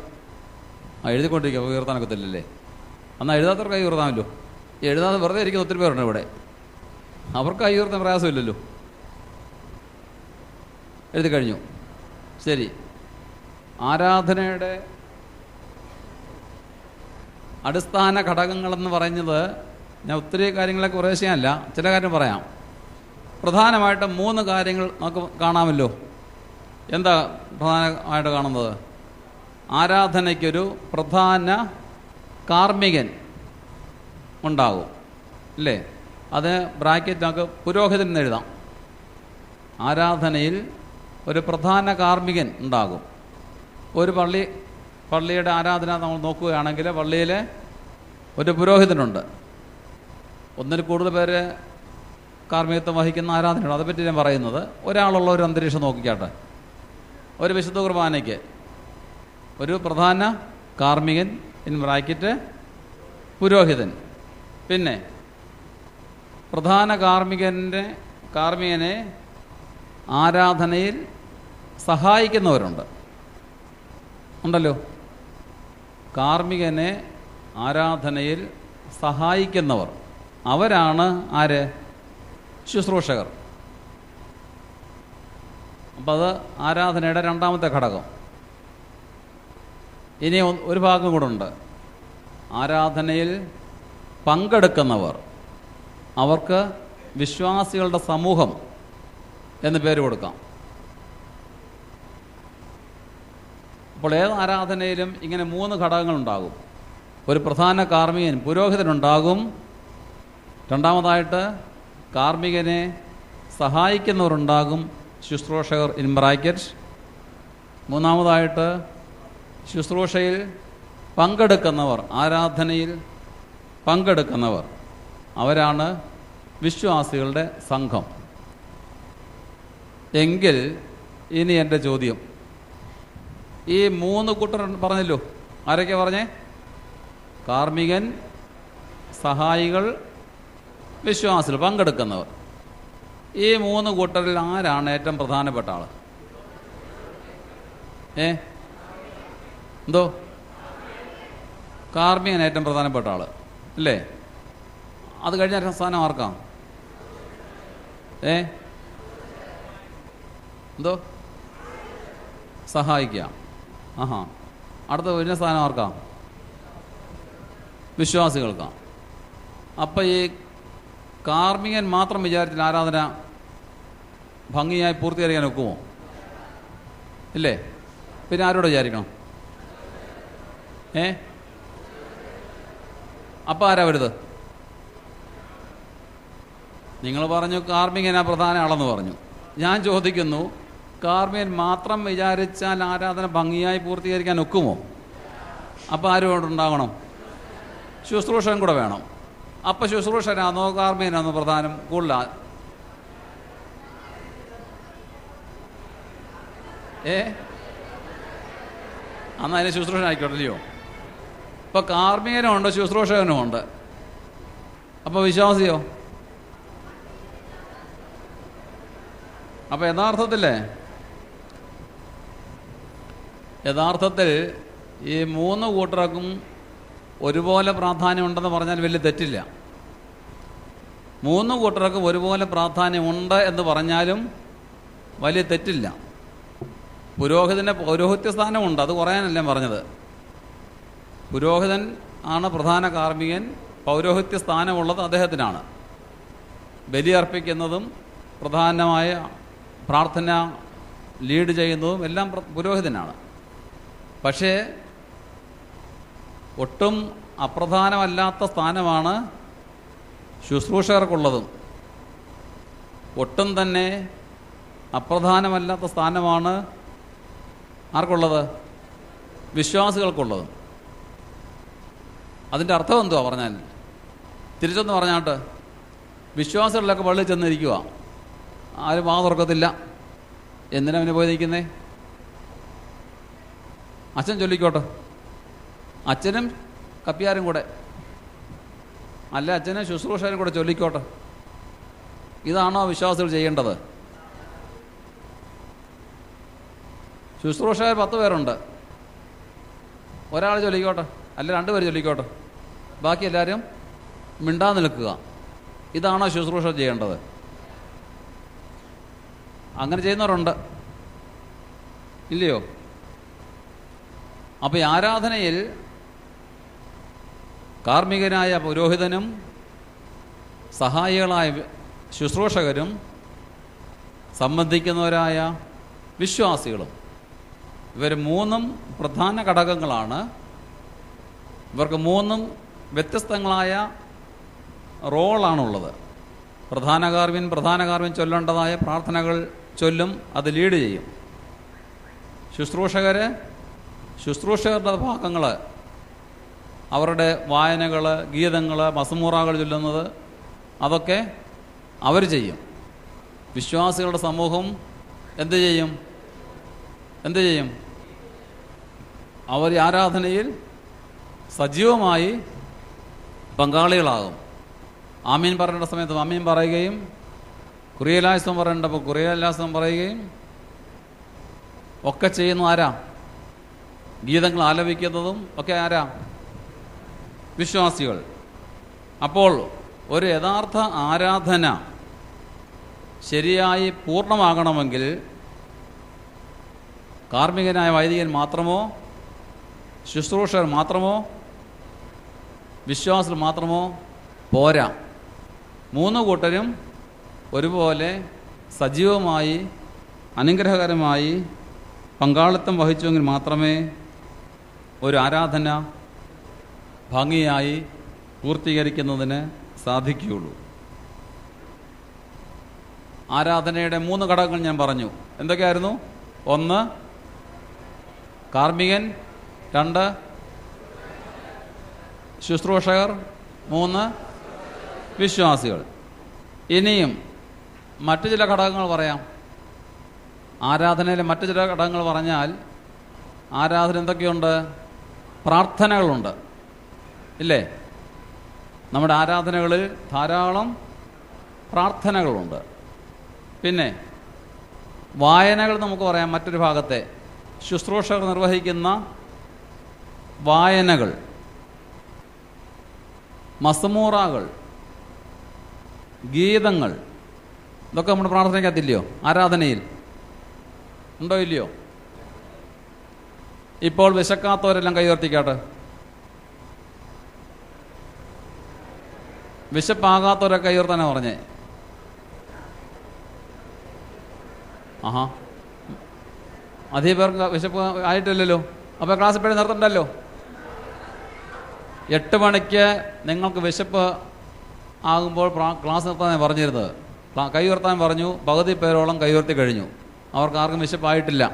എഴുതിക്കൊണ്ടിരിക്കുക, ഉയർത്താനൊക്കത്തില്ലല്ലേ? എന്നാൽ എഴുതാത്തവർ കൈ ഉയർത്താമല്ലോ. എഴുതാതെ വെറുതെ ഇരിക്കുന്ന ഒത്തിരി പേരുണ്ട് ഇവിടെ, അവർക്ക് കൈ ഉയർത്താൻ പ്രയാസമില്ലല്ലോ. എഴുതി കഴിഞ്ഞു, ശരി. ആരാധനയുടെ അടിസ്ഥാന ഘടകങ്ങളെന്ന് പറഞ്ഞത് ഞാൻ ഒത്തിരി കാര്യങ്ങളെ കുറേശ്ശെയല്ല, ചില കാര്യം പറയാം. പ്രധാനമായിട്ടും 3 കാര്യങ്ങൾ നമുക്ക് കാണാമല്ലോ. എന്താ പ്രധാനമായിട്ട് കാണുന്നത്? ആരാധനയ്ക്കൊരു പ്രധാന കാർമ്മികൻ ഉണ്ടാകും അല്ലേ? അത് ബ്രാക്കറ്റ് നമുക്ക് പുരോഹിതൻ എന്ന് എഴുതാം. ആരാധനയിൽ ഒരു പ്രധാന കാർമ്മികൻ ഉണ്ടാകും. ഒരു പള്ളിയുടെ ആരാധന നമ്മൾ നോക്കുകയാണെങ്കിൽ പള്ളിയിൽ ഒരു പുരോഹിതനുണ്ട്. ഒന്നിൽ കൂടുതൽ പേര് കാർമ്മികത്വം വഹിക്കുന്ന ആരാധനയുണ്ട്. അതേപ്പറ്റി ഞാൻ പറയുന്നത്, ഒരാളുള്ള ഒരു അന്തരീക്ഷം നോക്കിക്കാട്ടെ. ഒരു വിശുദ്ധ കുർബാനയ്ക്ക് ഒരു പ്രധാന കാർമ്മികൻ ഇൻ ബ്രാക്കറ്റ് പുരോഹിതൻ. പിന്നെ പ്രധാന കാർമ്മികനെ ആരാധനയിൽ സഹായിക്കുന്നവരുണ്ട്, ഉണ്ടല്ലോ. കാർമ്മികനെ ആരാധനയിൽ സഹായിക്കുന്നവർ, അവരാണ് ആര്? ശുശ്രൂഷകർ. അപ്പം അത് ആരാധനയുടെ രണ്ടാമത്തെ ഘടകം. ഇനി ഒരു ഭാഗം കൂടെ ഉണ്ട്. ആരാധനയിൽ പങ്കെടുക്കുന്നവർ, അവർക്ക് വിശ്വാസികളുടെ സമൂഹം എന്ന് പേര് കൊടുക്കാം. അപ്പോൾ ഏത് ആരാധനയിലും ഇങ്ങനെ 3 ഘടകങ്ങളുണ്ടാകും. ഒരു പ്രധാന കാർമ്മികൻ, പുരോഹിതനുണ്ടാകും. രണ്ടാമതായിട്ട് കാർമ്മികനെ സഹായിക്കുന്നവരുണ്ടാകും, ശുശ്രൂഷകർ ഇൻ ബ്രാക്കറ്റ്. മൂന്നാമതായിട്ട് ശുശ്രൂഷയിൽ പങ്കെടുക്കുന്നവർ, ആരാധനയിൽ പങ്കെടുക്കുന്നവർ, അവരാണ് വിശ്വാസികളുടെ സംഘം. എങ്കിൽ ഇനി എൻ്റെ ചോദ്യം, ഈ 3 കൂട്ടർ പറഞ്ഞല്ലോ. ആരൊക്കെ പറഞ്ഞേ? കാർമ്മികൻ, സഹായികൾ, വിശ്വാസികൾ, പങ്കെടുക്കുന്നവർ. ഈ 3 കൂട്ടരിൽ ആരാണ് ഏറ്റവും പ്രധാനപ്പെട്ട ആൾ? എന്തോ? കാർമ്മികൻ ഏറ്റവും പ്രധാനപ്പെട്ട ആൾ അല്ലേ? അത് കഴിഞ്ഞ സ്ഥാനം ആർക്കാം? എന്തോ? സഹായിക്കാം. അടുത്ത കഴിഞ്ഞ സ്ഥാനം ആർക്കാം? വിശ്വാസികൾക്കാം. അപ്പം ഈ കാർമ്മികൻ മാത്രം വിചാരിച്ചാൽ ആരാധന ഭംഗിയായി പൂർത്തീകരിക്കാൻ ഒക്കുമോ? ഇല്ലേ? പിന്നെ ആരോട് വിചാരിക്കണം? അപ്പം ആരാ വരുത്? നിങ്ങൾ പറഞ്ഞു കാർമ്മികനാ പ്രധാന ആളെന്ന് പറഞ്ഞു. ഞാൻ ചോദിക്കുന്നു, കാർമ്മികൻ മാത്രം വിചാരിച്ചാൽ ആരാധന ഭംഗിയായി പൂർത്തീകരിക്കാൻ ഒക്കുമോ? അപ്പം ആരോടുണ്ടാകണം? ശുശ്രൂഷൻ കൂടെ വേണം. അപ്പം ശുശ്രൂഷനാണോ കാർമ്മികനാണോ പ്രധാനം? കൂടുതൽ എന്നാൽ അതിന് ശുശ്രൂഷൻ ആയിക്കോട്ടല്ലയോ? ഇപ്പം കാർമ്മികനും ഉണ്ട്, ശുശ്രൂഷകനും ഉണ്ട്. അപ്പോൾ വിശ്വാസിയോ? അപ്പം യഥാർത്ഥത്തിൽ ഈ 3 കൂട്ടർക്കും ഒരുപോലെ പ്രാധാന്യമുണ്ടെന്ന് പറഞ്ഞാൽ വലിയ തെറ്റില്ല. 3 കൂട്ടർക്കും ഒരുപോലെ പ്രാധാന്യമുണ്ട് എന്ന് പറഞ്ഞാലും വലിയ തെറ്റില്ല. പുരോഹിതൻ്റെ പൗരോഹിത്യ സ്ഥാനമുണ്ട്, അത് കുറയാനല്ല പറഞ്ഞത്. പുരോഹിതൻ ആണ് പ്രധാന കാർമ്മികൻ, പൗരോഹിത്യ സ്ഥാനമുള്ളത് അദ്ദേഹത്തിനാണ്. ബലി അർപ്പിക്കുന്നതും പ്രധാനമായ പ്രാർത്ഥന ലീഡ് ചെയ്യുന്നതും എല്ലാം പുരോഹിതനാണ്. പക്ഷേ ഒട്ടും അപ്രധാനമല്ലാത്ത സ്ഥാനമാണ് ശുശ്രൂഷകർക്കുള്ളതും. ഒട്ടും തന്നെ അപ്രധാനമല്ലാത്ത സ്ഥാനമാണ് ആർക്കുള്ളത്? വിശ്വാസികൾക്കുള്ളതും. അതിൻ്റെ അർത്ഥം എന്തുവാ പറഞ്ഞാൽ? തിരിച്ചൊന്ന് പറഞ്ഞാട്ട്, വിശ്വാസികളിലൊക്കെ പള്ളിയിൽ ചെന്നിരിക്കുക, ആരും വാ തുറക്കത്തില്ല. എന്തിനാ അവന് പോയി നിൽക്കുന്നേ? അച്ഛൻ ചൊല്ലിക്കോട്ടെ, അച്ഛനും കപ്പിയാരും കൂടെ, അല്ല അച്ഛനും ശുശ്രൂഷകരും കൂടെ ചൊല്ലിക്കോട്ടെ. ഇതാണോ വിശ്വാസികൾ ചെയ്യേണ്ടത്? ശുശ്രൂഷകർ 10 പേരുണ്ട്, ഒരാൾ ചൊല്ലിക്കോട്ടെ, അല്ല 2 പേര് ചൊല്ലിക്കോട്ടെ, ബാക്കി എല്ലാവരും മിണ്ടാതെ നിൽക്കുക. ഇതാണോ ശുശ്രൂഷ ചെയ്യേണ്ടത്? അങ്ങനെ ചെയ്യുന്നവരുണ്ട്, ഇല്ലയോ? അപ്പോൾ ഈ ആരാധനയിൽ കാർമ്മികനായ പുരോഹിതനും സഹായികളായ ശുശ്രൂഷകരും സംബന്ധിക്കുന്നവരായ വിശ്വാസികളും, ഇവർ 3 പ്രധാന ഘടകങ്ങളാണ്. ഇവർക്ക് 3 വ്യത്യസ്തങ്ങളായ റോളാണുള്ളത്. പ്രധാന കാർമ്മികൻ ചൊല്ലേണ്ടതായ പ്രാർത്ഥനകൾ ചൊല്ലും, അത് ലീഡ് ചെയ്യും. ശുശ്രൂഷകരുടെ ഭാഗങ്ങൾ, അവരുടെ വായനകൾ, ഗീതങ്ങൾ, മസമൂറാകൾ ചൊല്ലുന്നത്, അതൊക്കെ അവർ ചെയ്യും. വിശ്വാസികളുടെ സമൂഹം എന്ത് ചെയ്യും? അവർ ആരാധനയിൽ സജീവമായി പങ്കാളികളാകും. ആമീൻ പറയേണ്ട സമയത്ത് ആമീൻ പറയുകയും, കുറിയലാസ്യം പറയേണ്ടപ്പോൾ കുറിയലാസ്യം പറയുകയും ഒക്കെ ചെയ്യുന്നു. ആരാ? ഗീതങ്ങൾ ആലപിക്കുന്നതും ഒക്കെ ആരാ? വിശ്വാസികൾ. അപ്പോൾ ഒരു യഥാർത്ഥ ആരാധന ശരിയായി പൂർണ്ണമാകണമെങ്കിൽ കാർമ്മികനായ വൈദികൻ മാത്രമോ, ശുശ്രൂഷകർ മാത്രമോ, വിശ്വാസികൾ മാത്രമോ പോരാ. 3 കൂട്ടരും ഒരുപോലെ സജീവമായി അനുഗ്രഹകരമായി പങ്കാളിത്തം വഹിച്ചുവെങ്കിൽ മാത്രമേ ഒരു ആരാധന ഭംഗിയായി പൂർത്തീകരിക്കുന്നതിന് സാധിക്കുകയുള്ളൂ. ആരാധനയുടെ 3 ഘടകങ്ങൾ ഞാൻ പറഞ്ഞു. എന്തൊക്കെയായിരുന്നു? 1 കാർമ്മികൻ, 2 ശുശ്രൂഷകർ, 3 വിശ്വാസികൾ. ഇനിയും മറ്റു ചില ഘടകങ്ങൾ പറയാം. ആരാധനയിലെ മറ്റു ചില ഘടകങ്ങൾ പറഞ്ഞാൽ, ആരാധന എന്തൊക്കെയുണ്ട്? പ്രാർത്ഥനകളുണ്ട്, ഇല്ലേ? നമ്മുടെ ആരാധനകളിൽ ധാരാളം പ്രാർത്ഥനകളുണ്ട്. പിന്നെ വായനകൾ നമുക്ക് പറയാം. മറ്റൊരു ഭാഗത്തെ ശുശ്രൂഷകർ നിർവഹിക്കുന്ന വായനകൾ, മസമൂറാകൾ, ഗീതങ്ങൾ, ഇതൊക്കെ നമ്മുടെ പ്രാർത്ഥനയ്ക്കകത്തില്ലയോ? ആരാധനയിൽ ഉണ്ടോ ഇല്ലയോ? ഇപ്പോൾ വിശക്കാത്തവരെല്ലാം കൈയുയർത്തിക്കാട്ടെ. വിശപ്പാകാത്തവരൊക്കെ കൈയുയർത്താനാ പറഞ്ഞേ. ആഹാ, അധികം പേർക്ക് വിശപ്പ് ആയിട്ടില്ലല്ലോ. അപ്പോൾ ക്ലാസ് ഇപ്പോഴും നിർത്തണ്ടല്ലോ. 8 മണിക്ക് നിങ്ങൾക്ക് വിശപ്പ് ആകുമ്പോൾ ക്ലാസ് നിർത്താൻ പറഞ്ഞിരുന്നത്. കൈ ഉയർത്താൻ പറഞ്ഞു. പകുതി പേരോളം കൈ ഉയർത്തി കഴിഞ്ഞു. അവർക്ക് ആർക്കും വിശപ്പായിട്ടില്ല.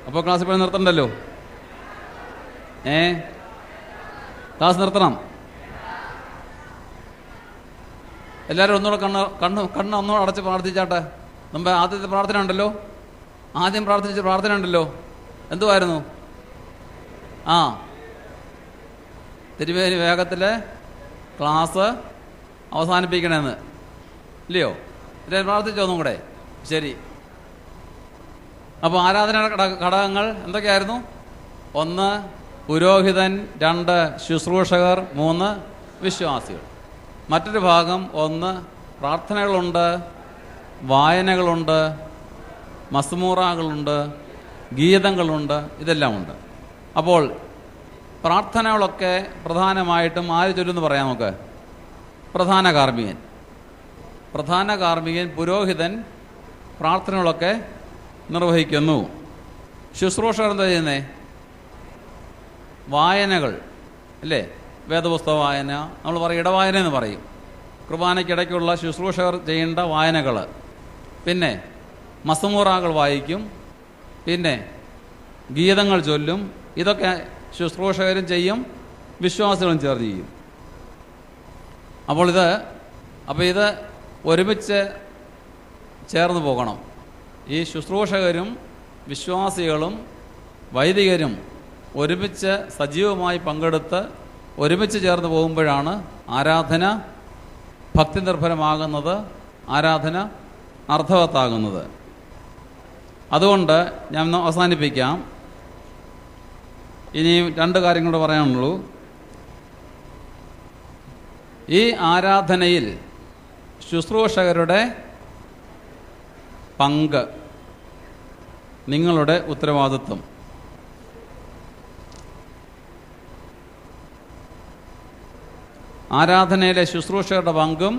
അപ്പോൾ ക്ലാസ് ഇപ്പോഴും നിർത്തണ്ടല്ലോ. ക്ലാസ് നിർത്തണം. എല്ലാവരും ഒന്നുകൂടെ കണ്ണ് ഒന്നുകൂടെ അടച്ച് പ്രാർത്ഥിച്ചാട്ടെ. മുമ്പ് ആദ്യത്തെ പ്രാർത്ഥന ഉണ്ടല്ലോ, ആദ്യം പ്രാർത്ഥിച്ച പ്രാർത്ഥന ഉണ്ടല്ലോ, എന്തുവായിരുന്നു? തിരുവേലി വേഗത്തിൽ ക്ലാസ് അവസാനിപ്പിക്കണമെന്ന്, ഇല്ലയോ? ഇതിനെ പ്രാർത്ഥിച്ചോ ഒന്നും കൂടെ? ശരി. അപ്പോൾ ആരാധനയുടെ ഘടകങ്ങൾ എന്തൊക്കെയായിരുന്നു? 1 പുരോഹിതൻ, 2 ശുശ്രൂഷകർ, 3 വിശ്വാസികൾ. മറ്റൊരു ഭാഗം 1 പ്രാർത്ഥനകളുണ്ട്, വായനകളുണ്ട്, മസ്മൂറാകളുണ്ട്, ഗീതങ്ങളുണ്ട്, ഇതെല്ലാം ഉണ്ട്. അപ്പോൾ പ്രാർത്ഥനകളൊക്കെ പ്രധാനമായിട്ടും ആര് ചൊല്ലുമെന്ന് പറയാം നമുക്ക്? പ്രധാന കാർമ്മികൻ, പുരോഹിതൻ പ്രാർത്ഥനകളൊക്കെ നിർവഹിക്കുന്നു. ശുശ്രൂഷകർ എന്താ ചെയ്യുന്നേ? വായനകൾ, അല്ലേ? വേദപുസ്തക വായന, നമ്മൾ പറയും ഇടവായന എന്ന് പറയും. കുർബാനയ്ക്കിടയ്ക്കുള്ള ശുശ്രൂഷകർ ചെയ്യേണ്ട വായനകൾ. പിന്നെ മസമൂറാകൾ വായിക്കും, പിന്നെ ഗീതങ്ങൾ ചൊല്ലും. ഇതൊക്കെ ശുശ്രൂഷകരും ചെയ്യും, വിശ്വാസികളും ചേർന്ന് ചെയ്യും. അപ്പോൾ ഇത് ഒരുമിച്ച് ചേർന്ന് പോകണം. ഈ ശുശ്രൂഷകരും വിശ്വാസികളും വൈദികരും ഒരുമിച്ച് സജീവമായി പങ്കെടുത്ത് ഒരുമിച്ച് ചേർന്ന് പോകുമ്പോഴാണ് ആരാധന ഭക്തി നിർഭരമാകുന്നത്, ആരാധന അർത്ഥവത്താകുന്നത്. അതുകൊണ്ട് ഞാൻ അവസാനിപ്പിക്കാം. ഇനിയും 2 കാര്യങ്ങളൂടെ പറയാനുള്ളൂ. ഈ ആരാധനയിൽ ശുശ്രൂഷകരുടെ പങ്ക്, നിങ്ങളുടെ ഉത്തരവാദിത്വം. ആരാധനയിലെ ശുശ്രൂഷകരുടെ പങ്കും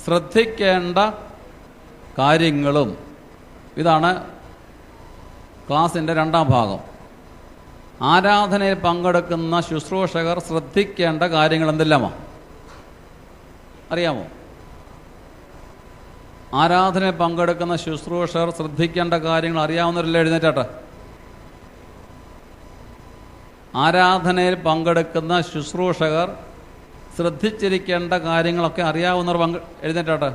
ശ്രദ്ധിക്കേണ്ട കാര്യങ്ങളും. ഇതാണ് ക്ലാസിൻ്റെ 2ാം ഭാഗം. ആരാധനയിൽ പങ്കെടുക്കുന്ന ശുശ്രൂഷകർ ശ്രദ്ധിക്കേണ്ട കാര്യങ്ങൾ എന്തെല്ലാമോ അറിയാമോ? ആരാധനയിൽ പങ്കെടുക്കുന്ന ശുശ്രൂഷകർ ശ്രദ്ധിക്കേണ്ട കാര്യങ്ങൾ അറിയാവുന്നവരല്ലേ എഴുന്നേറ്റാട്ടെ. ആരാധനയിൽ പങ്കെടുക്കുന്ന ശുശ്രൂഷകർ ശ്രദ്ധിച്ചിരിക്കേണ്ട കാര്യങ്ങളൊക്കെ അറിയാവുന്നവർ എഴുന്നേറ്റാട്ടെ.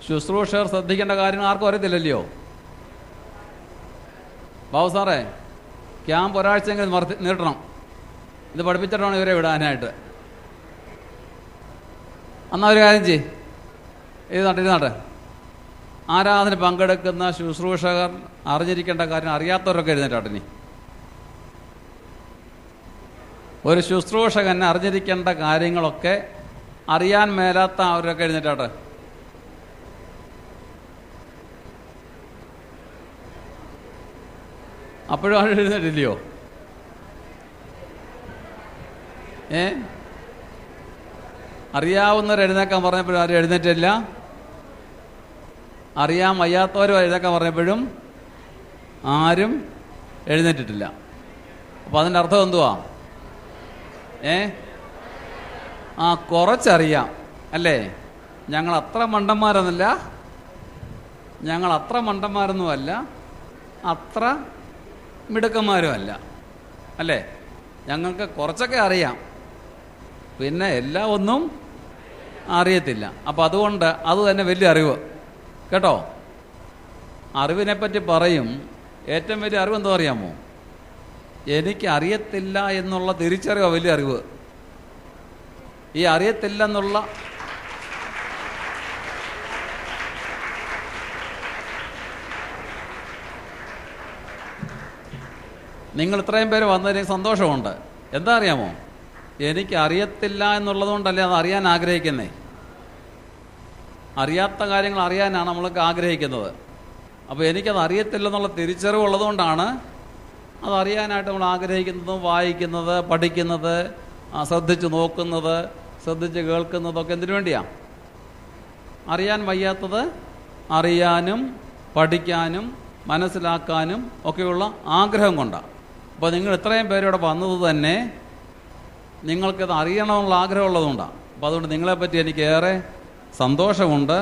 ശുശ്രൂഷകർ ശ്രദ്ധിക്കേണ്ട കാര്യങ്ങൾ ആർക്കും അറിയത്തില്ലല്ലോ. ബാബു സാറേ, ക്യാമ്പ് ഒരാഴ്ചയെങ്കിലും നീട്ടണം, ഇത് പഠിപ്പിച്ചിട്ടാണ് ഇവരെ വിടാനായിട്ട്. എന്നാൽ ഒരു കാര്യം ചെയ്യ്, ഇരുന്നാട്ടെ. ആരാധന പങ്കെടുക്കുന്ന ശുശ്രൂഷകർ അറിഞ്ഞിരിക്കേണ്ട കാര്യം അറിയാത്തവരൊക്കെ എഴുന്നേറ്റാട്ടെ. ഇനി ഒരു ശുശ്രൂഷകന് അറിഞ്ഞിരിക്കേണ്ട കാര്യങ്ങളൊക്കെ അറിയാൻ മേലാത്ത അവരൊക്കെ എഴുന്നേറ്റാട്ടെ. അപ്പോഴും ആരും എഴുന്നേറ്റില്ലയോ? അറിയാവുന്നവർ എഴുന്നേക്കാൻ പറഞ്ഞപ്പോഴും ആരും എഴുന്നേറ്റില്ല. അറിയാൻ വയ്യാത്തവരും എഴുന്നേക്കാൻ പറഞ്ഞപ്പോഴും ആരും എഴുന്നേറ്റിട്ടില്ല. അപ്പം അതിൻ്റെ അർത്ഥം എന്തുവാ? കുറച്ചറിയാം അല്ലേ? ഞങ്ങൾ അത്ര മണ്ടന്മാരൊന്നുമല്ല, അത്ര മിടുക്കന്മാരുമല്ല അല്ലേ? ഞങ്ങൾക്ക് കുറച്ചൊക്കെ അറിയാം, പിന്നെ എല്ലാം ഒന്നും അറിയത്തില്ല. അപ്പം അതുകൊണ്ട് അത് തന്നെ വലിയ അറിവ് കേട്ടോ. അറിവിനെപ്പറ്റി പറയും. ഏറ്റവും വലിയ അറിവ് എന്തോ അറിയാമോ? എനിക്ക് അറിയത്തില്ല എന്നുള്ള തിരിച്ചറിവാണ് വലിയ അറിവ്. ഈ അറിയത്തില്ലെന്നുള്ള നിങ്ങൾ ഇത്രയും പേര് വന്നതിന് സന്തോഷമുണ്ട്. എന്താ അറിയാമോ? എനിക്ക് അറിയത്തില്ല എന്നുള്ളത് കൊണ്ടല്ലേ അത് അറിയാൻ ആഗ്രഹിക്കുന്നേ. അറിയാത്ത കാര്യങ്ങൾ അറിയാനാണ് നമ്മളൊക്കെ ആഗ്രഹിക്കുന്നത്. അപ്പോൾ എനിക്കത് അറിയത്തില്ലെന്നുള്ള തിരിച്ചറിവുള്ളത് കൊണ്ടാണ് അത് അറിയാനായിട്ട് നമ്മൾ ആഗ്രഹിക്കുന്നതും വായിക്കുന്നത്, പഠിക്കുന്നത്, ശ്രദ്ധിച്ച് നോക്കുന്നത്, ശ്രദ്ധിച്ച് കേൾക്കുന്നതൊക്കെ എന്തിനു വേണ്ടിയാണ്? അറിയാൻ വയ്യാത്തത് അറിയാനും പഠിക്കാനും മനസ്സിലാക്കാനും ഒക്കെയുള്ള ആഗ്രഹം കൊണ്ടാണ്. അപ്പോൾ നിങ്ങൾ ഇത്രയും പേരോടെ വന്നത് തന്നെ നിങ്ങൾക്കത് അറിയണമെന്നുള്ള ആഗ്രഹമുള്ളതുകൊണ്ടാണ്. അപ്പോൾ അതുകൊണ്ട് നിങ്ങളെപ്പറ്റി എനിക്കേറെ സന്തോഷമുണ്ട്.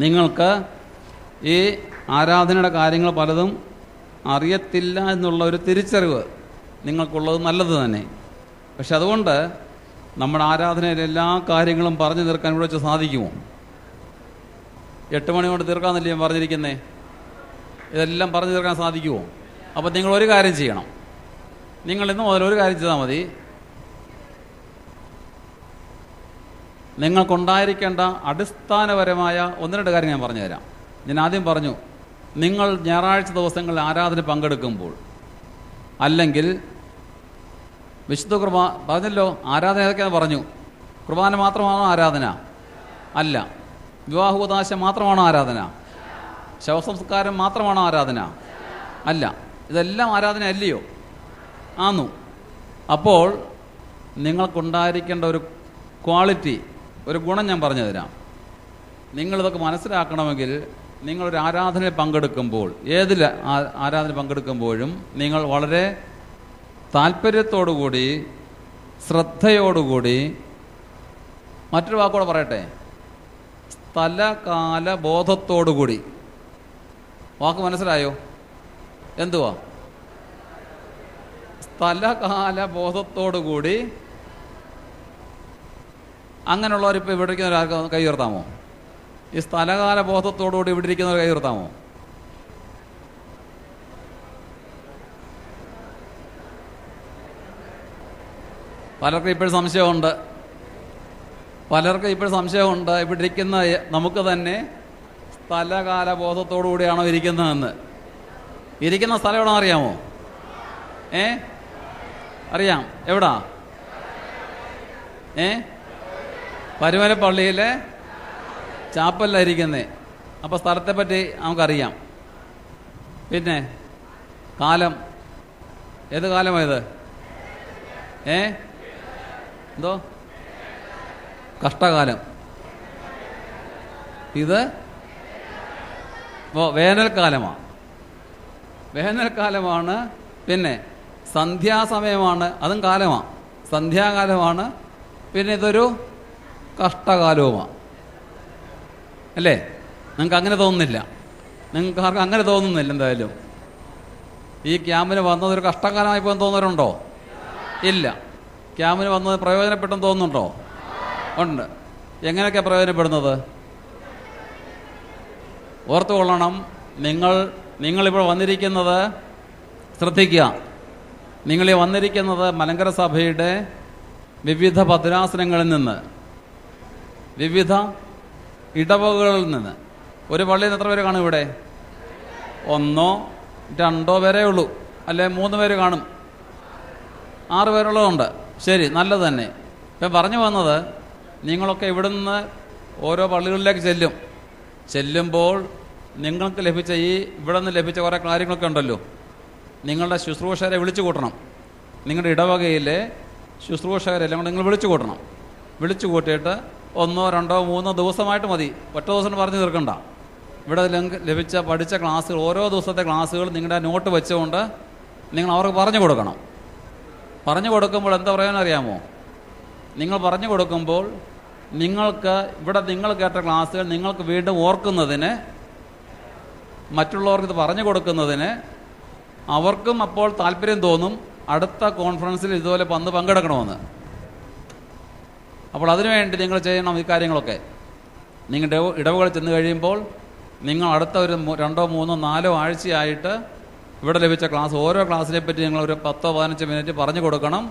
നിങ്ങൾക്ക് ഈ ആരാധനയുടെ കാര്യങ്ങൾ പലതും അറിയത്തില്ല എന്നുള്ള ഒരു തിരിച്ചറിവ് നിങ്ങൾക്കുള്ളത് നല്ലത് തന്നെ. പക്ഷെ അതുകൊണ്ട് നമ്മുടെ ആരാധനയിലെ എല്ലാ കാര്യങ്ങളും പറഞ്ഞു തീർക്കാൻ ഇവിടെ വെച്ച് സാധിക്കുമോ? 8 മണി കൊണ്ട് തീർക്കാമെന്നല്ലേ ഞാൻ പറഞ്ഞിരിക്കുന്നേ. ഇതെല്ലാം പറഞ്ഞു തീർക്കാൻ സാധിക്കുമോ? അപ്പോൾ നിങ്ങൾ ഒരു കാര്യം ചെയ്യണം. നിങ്ങൾ ഇന്ന് മുതൽ ഒരു കാര്യം ചെയ്താൽ മതി. നിങ്ങൾക്കുണ്ടായിരിക്കേണ്ട അടിസ്ഥാനപരമായ 1-2 കാര്യം ഞാൻ പറഞ്ഞു തരാം. ഞാൻ ആദ്യം പറഞ്ഞു, നിങ്ങൾ ഞായറാഴ്ച ദിവസങ്ങളിൽ ആരാധന പങ്കെടുക്കുമ്പോൾ, അല്ലെങ്കിൽ വിശുദ്ധ കുർബാന പറഞ്ഞല്ലോ, ആരാധന ഏതൊക്കെയാണെന്ന് പറഞ്ഞു. കുർബാന മാത്രമാണോ ആരാധന? അല്ല. വിവാഹോപദേശ മാത്രമാണോ ആരാധന? ശവസംസ്കാരം മാത്രമാണോ ആരാധന? അല്ല. ഇതെല്ലാം ആരാധന അല്ലയോ? ആന്നു. അപ്പോൾ നിങ്ങൾക്കുണ്ടായിരിക്കേണ്ട ഒരു ക്വാളിറ്റി, ഒരു ഗുണം ഞാൻ പറഞ്ഞു തരാം. നിങ്ങളിതൊക്കെ മനസ്സിലാക്കണമെങ്കിൽ നിങ്ങളൊരു ആരാധനയിൽ പങ്കെടുക്കുമ്പോൾ, ഏതിൽ ആരാധന പങ്കെടുക്കുമ്പോഴും നിങ്ങൾ വളരെ താല്പര്യത്തോടുകൂടി, ശ്രദ്ധയോടുകൂടി, മറ്റൊരു വാക്കോടെ പറയട്ടെ, സ്ഥലകാല ബോധത്തോടുകൂടി. വാക്ക് മനസ്സിലായോ? എന്തുവാ? സ്ഥലകാല ബോധത്തോടുകൂടി അങ്ങനെയുള്ളവരിപ്പോൾ ഇവിടെ ഇരിക്കുന്നവർ കൈ ഉയർത്താമോ? ഈ സ്ഥലകാല ബോധത്തോടുകൂടി ഇവിടെ ഇരിക്കുന്നവർ കൈ ഉയർത്താമോ? പലർക്കും ഇപ്പോഴും സംശയമുണ്ട്. ഇവിടെ ഇരിക്കുന്ന നമുക്ക് തന്നെ സ്ഥലകാല ബോധത്തോടു കൂടിയാണോ ഇരിക്കുന്നതെന്ന്. ഇരിക്കുന്ന സ്ഥലം എവിടാ അറിയാമോ? അറിയാം. എവിടാ? പരുമലപ്പള്ളിയിലെ ചാപ്പലിലാണ് ഇരിക്കുന്നത്. അപ്പോൾ സ്ഥലത്തെപ്പറ്റി നമുക്കറിയാം. പിന്നെ കാലം, ഏത് കാലമായത്? എന്തോ കഷ്ടകാലം. ഇത് വേനൽക്കാലമാണ്. പിന്നെ സന്ധ്യാസമയമാണ്, അതും കാലമാണ്, സന്ധ്യാകാലമാണ്. പിന്നെ ഇതൊരു കഷ്ടകാലവുമാണ്. അല്ലേ? നിങ്ങൾക്ക് അങ്ങനെ തോന്നുന്നില്ല? നിങ്ങൾക്ക് ആർക്കും അങ്ങനെ തോന്നുന്നില്ല? എന്തായാലും ഈ ക്യാമ്പിന് വന്നതൊരു കഷ്ടകാലമായി പോകാൻ തോന്നുന്നവരുണ്ടോ? ഇല്ല. ക്യാമ്പിന് വന്നത് പ്രയോജനപ്പെട്ടെന്ന് തോന്നുന്നുണ്ടോ? ഉണ്ട്. എങ്ങനെയൊക്കെയാണ് പ്രയോജനപ്പെടുന്നത്? ഓർത്തുകൊള്ളണം. നിങ്ങളിപ്പോൾ വന്നിരിക്കുന്നത്, ശ്രദ്ധിക്കുക, നിങ്ങളീ വന്നിരിക്കുന്നത് മലങ്കര സഭയുടെ വിവിധ ഭദ്രാസനങ്ങളിൽ നിന്ന്, വിവിധ ഇടവകകളിൽ നിന്ന്. ഒരു പള്ളിയിൽ എത്ര പേര് കാണും ഇവിടെ? 1 2 പേരേ ഉള്ളൂ, അല്ലെ 3 പേര് കാണും. 6 പേരുള്ളതുണ്ട്. ശരി, നല്ലത് തന്നെ. ഇപ്പം പറഞ്ഞു വന്നത്, നിങ്ങളൊക്കെ ഇവിടുന്ന് ഓരോ പള്ളികളിലേക്ക് ചെല്ലുമ്പോൾ നിങ്ങൾക്ക് ലഭിച്ച ഇവിടെ നിന്ന് ലഭിച്ച കുറേ കാര്യങ്ങളൊക്കെ ഉണ്ടല്ലോ. നിങ്ങളുടെ ശുശ്രൂഷകരെ വിളിച്ചു കൂട്ടണം. നിങ്ങളുടെ ഇടവകയിലെ ശുശ്രൂഷകരെല്ലാം കൂടെ നിങ്ങൾ വിളിച്ചു കൂട്ടണം. വിളിച്ചു കൂട്ടിയിട്ട് 1 2 3 ദിവസമായിട്ട് മതി, ഒറ്റ ദിവസം പറഞ്ഞു തീർക്കണ്ട. ഇവിടെ പഠിച്ച ക്ലാസ്സുകൾ, ഓരോ ദിവസത്തെ ക്ലാസ്സുകൾ നിങ്ങളുടെ നോട്ട് വെച്ചുകൊണ്ട് നിങ്ങൾ അവർക്ക് പറഞ്ഞു കൊടുക്കണം. പറഞ്ഞു കൊടുക്കുമ്പോൾ എന്താ പറയാൻ അറിയാമോ? നിങ്ങൾ പറഞ്ഞു കൊടുക്കുമ്പോൾ നിങ്ങൾ കേട്ട ക്ലാസ്സുകൾ നിങ്ങൾക്ക് വീണ്ടും ഓർക്കുന്നതിന്, മറ്റുള്ളവർക്ക് ഇത് പറഞ്ഞു കൊടുക്കുന്നതിന് അവർക്കും അപ്പോൾ താല്പര്യം തോന്നും അടുത്ത കോൺഫറൻസിൽ ഇതുപോലെ വന്ന് പങ്കെടുക്കണമെന്ന്. അപ്പോൾ അതിനുവേണ്ടി നിങ്ങൾ ചെയ്യണം ഈ കാര്യങ്ങളൊക്കെ. നിങ്ങളുടെ ഇടവുകളിൽ ചെന്ന് കഴിയുമ്പോൾ നിങ്ങൾ അടുത്ത ഒരു 2 3 4 ആഴ്ചയായിട്ട് ഇവിടെ ലഭിച്ച ക്ലാസ്, ഓരോ ക്ലാസ്സിനെ പറ്റി നിങ്ങൾ ഒരു 10 15 മിനിറ്റ് പറഞ്ഞു കൊടുക്കണം.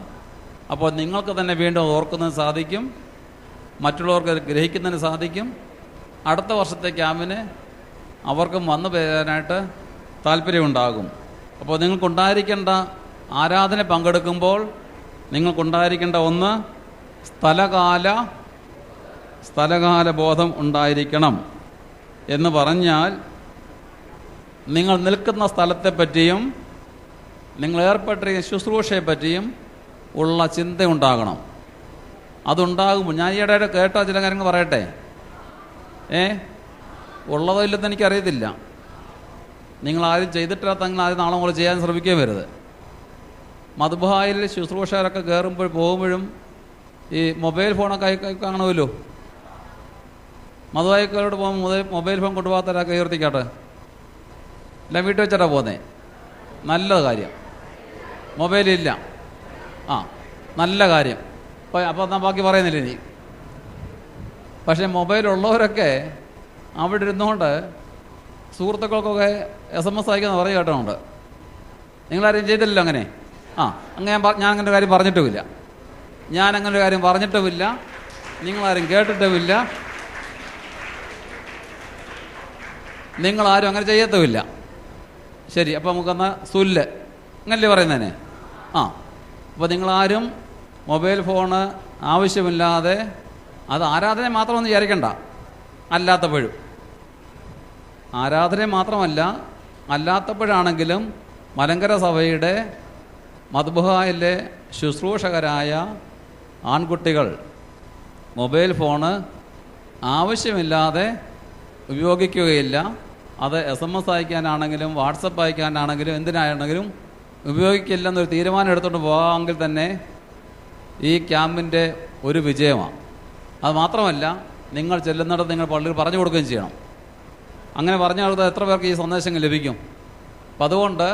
അപ്പോൾ നിങ്ങൾക്ക് തന്നെ വീണ്ടും ഓർക്കുന്നതിന് സാധിക്കും, മറ്റുള്ളവർക്ക് ഗ്രഹിക്കുന്നതിന് സാധിക്കും. അടുത്ത വർഷത്തെ ക്യാമ്പിന് അവർക്കും വന്നു പോകാനായിട്ട് താല്പര്യമുണ്ടാകും. അപ്പോൾ നിങ്ങൾക്കുണ്ടായിരിക്കേണ്ട, ആരാധന പങ്കെടുക്കുമ്പോൾ നിങ്ങൾക്കുണ്ടായിരിക്കേണ്ട ഒന്ന് സ്ഥലകാല ബോധം ഉണ്ടായിരിക്കണം. എന്ന് പറഞ്ഞാൽ നിങ്ങൾ നിൽക്കുന്ന സ്ഥലത്തെപ്പറ്റിയും നിങ്ങൾ ഏർപ്പെട്ടിരിക്കുന്ന ശുശ്രൂഷയെപ്പറ്റിയും ഉള്ള ചിന്തയുണ്ടാകണം. അതുണ്ടാകുമ്പോൾ, ഞാൻ ഈയിടെ കേട്ട ചില കാര്യങ്ങൾ പറയട്ടെ. ഉള്ളതോ ഇല്ലെന്ന് എനിക്കറിയത്തില്ല. നിങ്ങളാരും ചെയ്തിട്ടില്ലാത്ത നിങ്ങൾ ആരും നാളെ മുതൽ ചെയ്യാൻ ശ്രമിക്കുകയും വരുത്. മദ്ബഹായിൽ ശുശ്രൂഷകരൊക്കെ പോകുമ്പോഴും ഈ മൊബൈൽ ഫോണൊക്കെ കാണുമല്ലോ. മധുവായിക്കാരോട് പോകുമ്പോൾ മൊബൈൽ ഫോൺ കൊണ്ടുപോകാത്തവരൊക്കെ ഉയർത്തിക്കാട്ടെ. എല്ലാം വീട്ടിൽ വെച്ചിട്ടാണ് പോകുന്നത്. നല്ല കാര്യം. മൊബൈലില്ല. നല്ല കാര്യം. അപ്പോൾ ഞാൻ ബാക്കി പറയുന്നില്ല ഇനി. പക്ഷേ മൊബൈലുള്ളവരൊക്കെ അവിടെ ഇരുന്നുകൊണ്ട് സുഹൃത്തുക്കൾക്കൊക്കെ SMS അയക്കുന്ന പറയും കേട്ടോണ്ട്. നിങ്ങളാരും ചെയ്തില്ലല്ലോ അങ്ങനെ. അങ്ങനെ ഞാൻ അങ്ങനെ ഒരു കാര്യം പറഞ്ഞിട്ടുമില്ല. നിങ്ങളാരും കേട്ടിട്ടുമില്ല. നിങ്ങളാരും അങ്ങനെ ചെയ്യത്തുമില്ല. ശരി, അപ്പോൾ നമുക്കെന്നാൽ സുല്ല് അങ്ങനല്ലേ പറയുന്നതിന്. അപ്പോൾ നിങ്ങളാരും മൊബൈൽ ഫോണ് ആവശ്യമില്ലാതെ, അത് ആരാധന മാത്രമൊന്നും വിചാരിക്കണ്ട, അല്ലാത്തപ്പോഴും. ആരാധന മാത്രമല്ല, അല്ലാത്തപ്പോഴാണെങ്കിലും മലങ്കര സഭയുടെ മദ്ബഹായിലെ ശുശ്രൂഷകരായ ആൺകുട്ടികൾ മൊബൈൽ ഫോണ് ആവശ്യമില്ലാതെ ഉപയോഗിക്കുകയില്ല. അത് SMS അയക്കാനാണെങ്കിലും വാട്സപ്പ് അയക്കാനാണെങ്കിലും എന്തിനാണെങ്കിലും ഉപയോഗിക്കില്ലെന്നൊരു തീരുമാനം എടുത്തുകൊണ്ട് പോകാമെങ്കിൽ തന്നെ ഈ ക്യാമ്പിൻ്റെ ഒരു വിജയമാണ്. അത് മാത്രമല്ല, നിങ്ങൾ ചെല്ലുന്നിടത്ത് നിങ്ങൾ പള്ളിയിൽ പറഞ്ഞു കൊടുക്കുകയും ചെയ്യണം. അങ്ങനെ പറഞ്ഞു കൊടുത്താൽ എത്ര പേർക്ക് ഈ സന്ദേശങ്ങൾ ലഭിക്കും? അപ്പം അതുകൊണ്ട്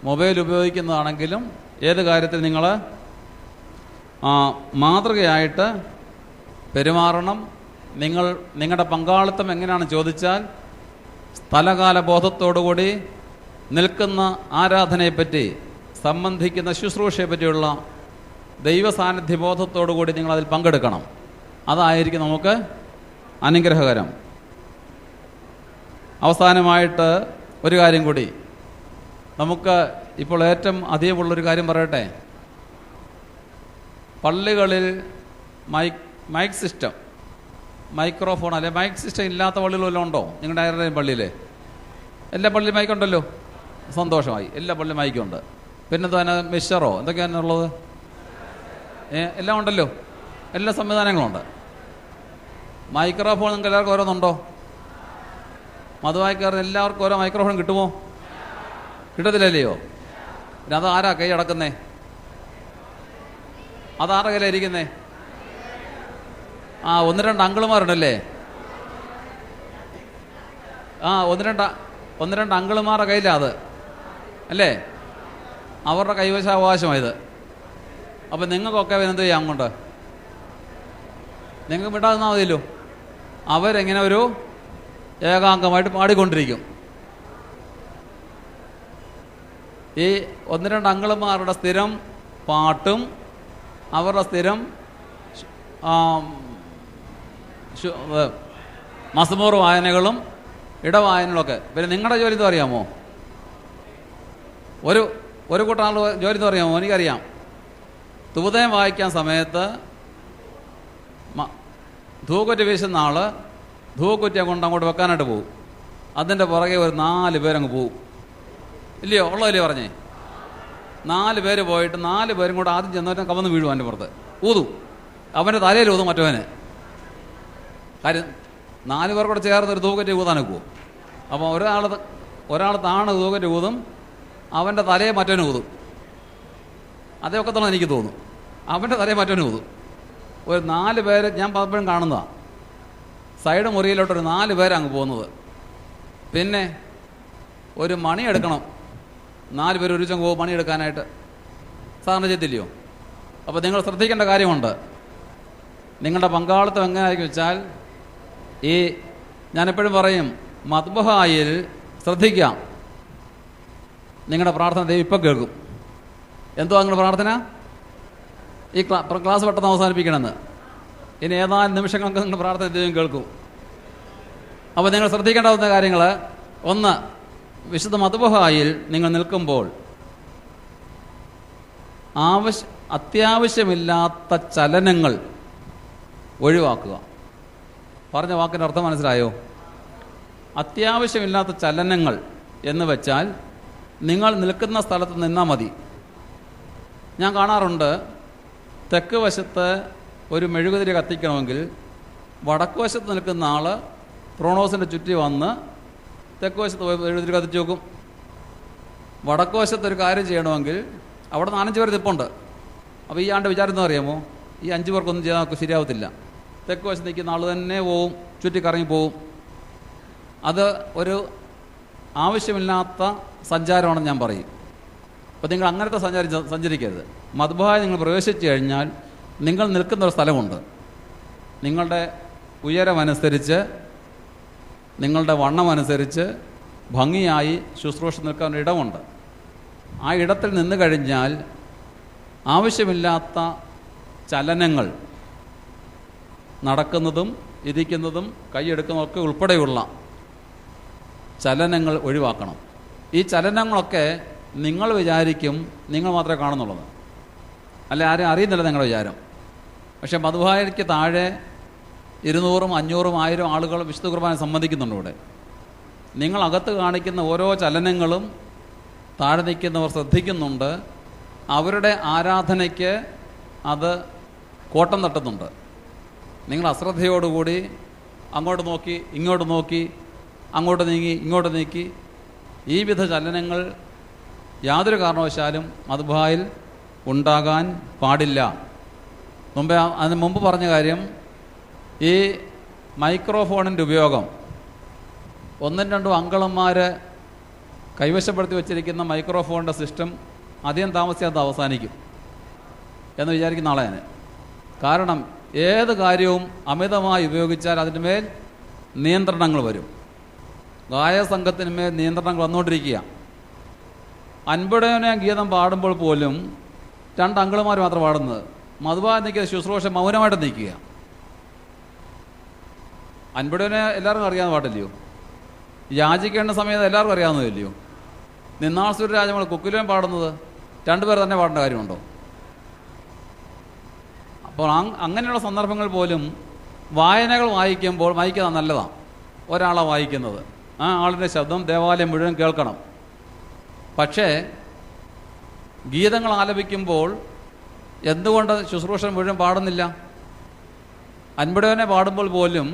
മൊബൈൽ ഉപയോഗിക്കുന്നതാണെങ്കിലും ഏത് കാര്യത്തിൽ നിങ്ങൾ മാതൃകയായിട്ട് പെരുമാറണം. നിങ്ങളുടെ പങ്കാളിത്തം എങ്ങനെയാണെന്ന് ചോദിച്ചാൽ സ്ഥലകാല ബോധത്തോടുകൂടി നിൽക്കുന്ന ആരാധനയെപ്പറ്റി, സംബന്ധിക്കുന്ന ശുശ്രൂഷയെപ്പറ്റിയുള്ള ദൈവ സാന്നിധ്യ ബോധത്തോടുകൂടി നിങ്ങളതിൽ പങ്കെടുക്കണം. അതായിരിക്കും നമുക്ക് അനുഗ്രഹകരം. അവസാനമായിട്ട് ഒരു കാര്യം കൂടി, നമുക്ക് ഇപ്പോൾ ഏറ്റവും അധികമുള്ളൊരു കാര്യം പറയട്ടെ. പള്ളികളിൽ മൈക്ക് സിസ്റ്റം, മൈക്രോഫോൺ അല്ലെ മൈക്ക് സിസ്റ്റം ഇല്ലാത്ത പള്ളികൾ വല്ലതും ഉണ്ടോ? നിങ്ങളുടെ ആരുടെയും പള്ളിയിൽ? എല്ലാ പള്ളിയും മൈക്കുണ്ടല്ലോ, സന്തോഷമായി. എല്ലാ പള്ളിയും മൈക്കുണ്ട്. പിന്നെന്താ മിക്സറോ എന്തൊക്കെയാണുള്ളത്? എല്ലാം ഉണ്ടല്ലോ, എല്ലാ സംവിധാനങ്ങളുണ്ട്. മൈക്രോഫോൺ നിങ്ങൾക്ക് എല്ലാവർക്കും ഓരോന്നുണ്ടോ? മതവായിക്കാരൻ എല്ലാവർക്കും ഓരോ മൈക്രോഫോൺ കിട്ടുമോ? കിട്ടത്തില്ലല്ലയോ? പിന്നെ അത് ആരാ കൈ അടക്കുന്നേ? അതാരുടെ കയ്യിലാണ് ഇരിക്കുന്നേ? ഒന്ന് രണ്ട് അങ്കിളുമാരുണ്ടല്ലേ? ഒന്ന് രണ്ട് അങ്കിളുമാരുടെ കയ്യിലാണ് അത് അല്ലേ? അവരുടെ കൈവശാവകാശമായത്. അപ്പം നിങ്ങൾക്കൊക്കെ എന്ത് ചെയ്യാം? അങ്ങോട്ട് നിങ്ങൾക്ക് വിടാതെ മതിയല്ലോ. അവരെങ്ങനെ ഒരു ഏകാംഗമായിട്ട് പാടിക്കൊണ്ടിരിക്കും. ഈ ഒന്ന് രണ്ട് അങ്കിളുമാരുടെ സ്ഥിരം പാട്ടും അവരുടെ സ്ഥിരം മസ്മൂർ വായനകളും ഇടവായനകളൊക്കെ. പിന്നെ നിങ്ങളുടെ ജോലി എന്താ അറിയാമോ? ഒരു കൂട്ടം ആൾ ജോലി എന്താ അറിയാമോ? എനിക്കറിയാം. തൂതയം വായിക്കാൻ സമയത്ത് ധൂക്കുറ്റി വീശുന്ന ആൾ ധൂക്കുറ്റിയെ കൊണ്ട് അങ്ങോട്ട് വെക്കാനായിട്ട് പോകും. അതിൻ്റെ പുറകെ ഒരു 4 പേരങ്ങ് പോവും. ഇല്ലയോ? ഉള്ളതല്ലേ പറഞ്ഞേ? 4 പേര് പോയിട്ട് 4 പേരും കൂടെ ആദ്യം ചെന്നവരെ കവന്ന് വീഴും. അവൻ്റെ പുറത്ത് ഊതും. അവൻ്റെ തലയിൽ ഊതും മറ്റവന്. കാര്യം 4 പേർ കൂടെ ചേർന്ന് ഒരു ധൂക്കുറ്റി ഊതാൻ വെക്കുമോ? അപ്പോൾ ഒരാൾ താണ് ധൂക്കുറ്റി ഊതും, അവൻ്റെ തലയെ മറ്റവന് ഊതും. അതേയൊക്കെ തന്നെ എനിക്ക് തോന്നും. അവൻ്റെ തലയെ മറ്റവന് ഊതും. ഒരു 4 പേര് ഞാൻ പലപ്പോഴും കാണുന്നതാണ്. സൈഡ് മുറിയിലോട്ടൊരു 4 പേരങ്ങ് പോകുന്നത്. പിന്നെ ഒരു മണി എടുക്കണം. 4 പേര് ഒരുമിച്ചങ്ങ് പോകും പണിയെടുക്കാനായിട്ട്. സാധാരണ ചെയ്തില്ലയോ? അപ്പോൾ നിങ്ങൾ ശ്രദ്ധിക്കേണ്ട കാര്യമുണ്ട്. നിങ്ങളുടെ പങ്കാളിത്തം എങ്ങനെയായിരിക്കും വെച്ചാൽ, ഞാനെപ്പോഴും പറയും, മദ്ബഹായിൽ ശ്രദ്ധിക്കാം. നിങ്ങളുടെ പ്രാർത്ഥന ദൈവം ഇപ്പം കേൾക്കും. എന്തുവാ നിങ്ങളുടെ പ്രാർത്ഥന? ഈ ക്ലാസ് പെട്ടെന്ന് അവസാനിപ്പിക്കണമെന്ന്. ഇനി ഏതാനും നിമിഷങ്ങൾക്ക് നിങ്ങളുടെ പ്രാർത്ഥന ദൈവം കേൾക്കും. അപ്പോൾ നിങ്ങൾ ശ്രദ്ധിക്കേണ്ടാവുന്ന കാര്യങ്ങൾ, ഒന്ന്, വിശുദ്ധ മദ്ബഹായിൽ നിങ്ങൾ നിൽക്കുമ്പോൾ അത്യാവശ്യമില്ലാത്ത ചലനങ്ങൾ ഒഴിവാക്കുക. പറഞ്ഞ വാക്കിൻ്റെ അർത്ഥം മനസ്സിലായോ? അത്യാവശ്യമില്ലാത്ത ചലനങ്ങൾ എന്ന് വെച്ചാൽ നിങ്ങൾ നിൽക്കുന്ന സ്ഥലത്ത് നിന്നാൽ മതി. ഞാൻ കാണാറുണ്ട്, തെക്ക് വശത്ത് ഒരു മെഴുകുതിരി കത്തിക്കണമെങ്കിൽ വടക്ക് വശത്ത് നിൽക്കുന്ന ആൾ പ്രോണോസിൻ്റെ ചുറ്റി വന്ന് തെക്ക് വശത്ത് പോയി മെഴുകുതിരി കത്തിച്ച് വെക്കും. വടക്ക് വശത്ത് ഒരു കാര്യം ചെയ്യണമെങ്കിൽ അവിടെ 4-5 പേർ നിൽപ്പുണ്ട്. അപ്പോൾ ഈ ആണ്ട് വിചാരം എന്താ അറിയാമോ? ഈ 5 പേർക്കൊന്നും ചെയ്യാൻ നമുക്ക് ശരിയാവത്തില്ല. തെക്ക് വശത്ത് നിൽക്കുന്ന ആൾ തന്നെ പോവും, ചുറ്റിക്കറങ്ങി പോവും. അത് ഒരു ആവശ്യമില്ലാത്ത സഞ്ചാരമാണെന്ന് ഞാൻ പറയും. അപ്പോൾ നിങ്ങൾ അങ്ങനത്തെ സഞ്ചരിക്കരുത്. മദ്ബഹായിൽ നിങ്ങൾ പ്രവേശിച്ചു കഴിഞ്ഞാൽ നിങ്ങൾ നിൽക്കുന്ന ഒരു സ്ഥലമുണ്ട്. നിങ്ങളുടെ ഉയരമനുസരിച്ച്, നിങ്ങളുടെ വണ്ണമനുസരിച്ച് ഭംഗിയായി ശുശ്രൂഷ നിൽക്കാൻ ഇടമുണ്ട്. ആ ഇടത്തിൽ നിന്ന് കഴിഞ്ഞാൽ ആവശ്യമില്ലാത്ത ചലനങ്ങൾ, നടക്കുന്നതും ഇരിക്കുന്നതും കൈയെടുക്കുന്നതൊക്കെ ഉൾപ്പെടെയുള്ള ചലനങ്ങൾ ഒഴിവാക്കണം. ഈ ചലനങ്ങളൊക്കെ നിങ്ങൾ വിചാരിക്കും നിങ്ങൾ മാത്രമേ കാണുന്നുള്ളത്, അല്ല ആരും അറിയുന്നില്ല നിങ്ങളുടെ വിചാരം. പക്ഷേ മദ്ബഹായ്ക്ക് താഴെ 200, 500, 1000 ആളുകൾ വിശുദ്ധ കുർബാന സംബന്ധിക്കുന്നുണ്ട്. ഇവിടെ നിങ്ങൾ അകത്ത് കാണിക്കുന്ന ഓരോ ചലനങ്ങളും താഴെ നിൽക്കുന്നവർ ശ്രദ്ധിക്കുന്നുണ്ട്. അവരുടെ ആരാധനയ്ക്ക് അത് കോട്ടം തട്ടുന്നുണ്ട്. നിങ്ങൾ അശ്രദ്ധയോടുകൂടി അങ്ങോട്ട് നോക്കി, ഇങ്ങോട്ട് നോക്കി, അങ്ങോട്ട് നീങ്ങി, ഇങ്ങോട്ട് നീക്കി, ഈ വിധ ചലനങ്ങൾ യാതൊരു കാരണവശാലും മദ്ബഹായിൽ ഉണ്ടാകാൻ പാടില്ല. അതിന് മുമ്പ് പറഞ്ഞ കാര്യം, ഈ മൈക്രോഫോണിൻ്റെ ഉപയോഗം 1-2 അങ്കിളന്മാർ കൈവശപ്പെടുത്തി വച്ചിരിക്കുന്ന മൈക്രോഫോണിൻ്റെ സിസ്റ്റം അധികം താമസിയാതെ അവസാനിക്കും എന്ന് വിചാരിക്കുന്ന ആളെ ഞാൻ. കാരണം ഏത് കാര്യവും അമിതമായി ഉപയോഗിച്ചാൽ അതിൻ്റെ മേൽ നിയന്ത്രണങ്ങൾ വരും. ഗായകസംഘത്തിന് മേൽ നിയന്ത്രണങ്ങൾ വന്നുകൊണ്ടിരിക്കുക. അൻപടയോനെ ഗീതം പാടുമ്പോൾ പോലും 2 അങ്കിളുമാർ മാത്രം പാടുന്നത്. മധുവായി നിൽക്കുന്ന ശുശ്രൂഷ മൗനമായിട്ട് നിൽക്കുക. അൻപടയോനെ എല്ലാവർക്കും അറിയാവുന്ന പാട്ടില്ലയോ? യാചിക്കേണ്ട സമയത്ത് എല്ലാവർക്കും അറിയാവുന്നതല്ലയോ? നിന്നാൾ സൂര്യരാജമകൾ കുക്കിലോൻ പാടുന്നത് 2 പേർ തന്നെ പാടേണ്ട കാര്യമുണ്ടോ? അപ്പോൾ അങ്ങനെയുള്ള സന്ദർഭങ്ങൾ പോലും വായനകൾ വായിക്കുമ്പോൾ വായിക്കുന്നത് നല്ലതാണ്. ഒരാളാണ് വായിക്കുന്നത്, ആ ആളിൻ്റെ ശബ്ദം ദേവാലയം മുഴുവൻ കേൾക്കണം. പക്ഷേ ഗീതങ്ങൾ ആലപിക്കുമ്പോൾ എന്തുകൊണ്ട് ശുശ്രൂഷ മുഴുവൻ പാടുന്നില്ല? അൻപടവനെ പാടുമ്പോൾ പോലും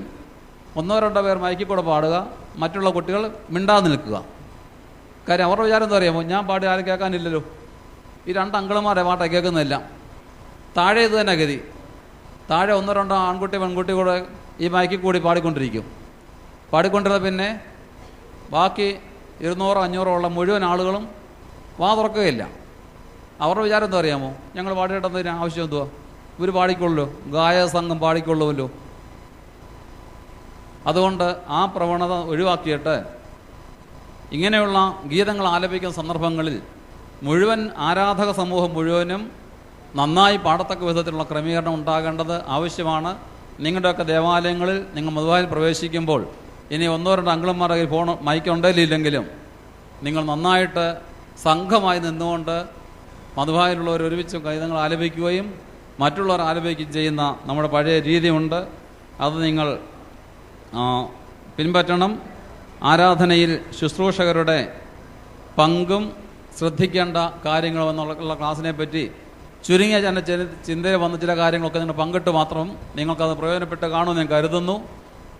1-2 പേർ മൈക്കിൽ കൂടെ പാടുക, മറ്റുള്ള കുട്ടികൾ മിണ്ടാതെ നിൽക്കുക. കാര്യം അവരുടെ വിചാരം എന്താ അറിയാമോ? ഞാൻ പാടി ആരും കേൾക്കാനില്ലല്ലോ. ഈ 2 അങ്കിളുമാരെ പാട്ട കേൾക്കുന്നില്ല. താഴെ ഇത് തന്നെ ഗതി. താഴെ 1-2 ആൺകുട്ടി പെൺകുട്ടി കൂടെ ഈ മൈക്കിൽ കൂടി പാടിക്കൊണ്ടിരിക്കും. പാടിക്കൊണ്ടിരുന്ന പിന്നെ ബാക്കി 200-500 ഉള്ള മുഴുവൻ ആളുകളും വാ തുറക്കുകയില്ല. അവരുടെ വിചാരം എന്താ അറിയാമോ? ഞങ്ങൾ പാടിയിട്ടതിന് ആവശ്യം എന്തുവാ? ഇവർ പാടിക്കൊള്ളൂ, ഗായക സംഘം പാടിക്കൊള്ളുമല്ലോ. അതുകൊണ്ട് ആ പ്രവണത ഒഴിവാക്കിയിട്ട് ഇങ്ങനെയുള്ള ഗീതങ്ങൾ ആലപിക്കുന്ന സന്ദർഭങ്ങളിൽ മുഴുവൻ ആരാധക സമൂഹം മുഴുവനും നന്നായി പാടത്തക്ക വിധത്തിലുള്ള ക്രമീകരണം ഉണ്ടാകേണ്ടത് ആവശ്യമാണ്. നിങ്ങളുടെയൊക്കെ ദേവാലയങ്ങളിൽ നിങ്ങൾ മധുവായിൽ പ്രവേശിക്കുമ്പോൾ ഇനി 1-2 അങ്കിളന്മാരുടെ കയ്യിൽ ഫോൺ മൈക്ക് ഉണ്ടെങ്കിലെങ്കിലും നിങ്ങൾ നന്നായിട്ട് സംഘമായി നിന്നുകൊണ്ട് മധുവായിലുള്ളവർ ഒരുമിച്ച് ഗീതങ്ങൾ ആലപിക്കുകയും മറ്റുള്ളവർ ആലപിക്കുകയും ചെയ്യുന്ന നമ്മുടെ പഴയ രീതിയുണ്ട്. അത് നിങ്ങൾ പിൻപറ്റണം. ആരാധനയിൽ ശുശ്രൂഷകരുടെ പങ്കും ശ്രദ്ധിക്കേണ്ട കാര്യങ്ങളെന്നുള്ള ക്ലാസ്സിനെ പറ്റി ചുരുങ്ങിയ ചിന്തയിൽ വന്ന ചില കാര്യങ്ങളൊക്കെ നിങ്ങൾ പങ്കിട്ട് മാത്രം നിങ്ങൾക്കത് പ്രയോജനപ്പെട്ട് കാണുമെന്ന് ഞാൻ കരുതുന്നു.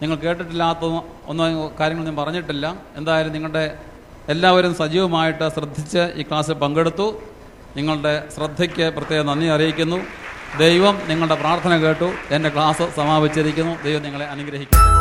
നിങ്ങൾ കേട്ടിട്ടില്ലാത്ത ഒന്നും കാര്യങ്ങൾ ഞാൻ പറഞ്ഞിട്ടില്ല. എന്തായാലും നിങ്ങളുടെ എല്ലാവരും സജീവമായിട്ട് ശ്രദ്ധിച്ച് ഈ ക്ലാസ്സിൽ പങ്കെടുത്തു. നിങ്ങളുടെ ശ്രദ്ധയ്ക്ക് പ്രത്യേകം നന്ദി അറിയിക്കുന്നു. ദൈവം നിങ്ങളുടെ പ്രാർത്ഥന കേട്ടു. എൻ്റെ ക്ലാസ് സമാപിച്ചിരിക്കുന്നു. ദൈവം നിങ്ങളെ അനുഗ്രഹിക്കട്ടെ.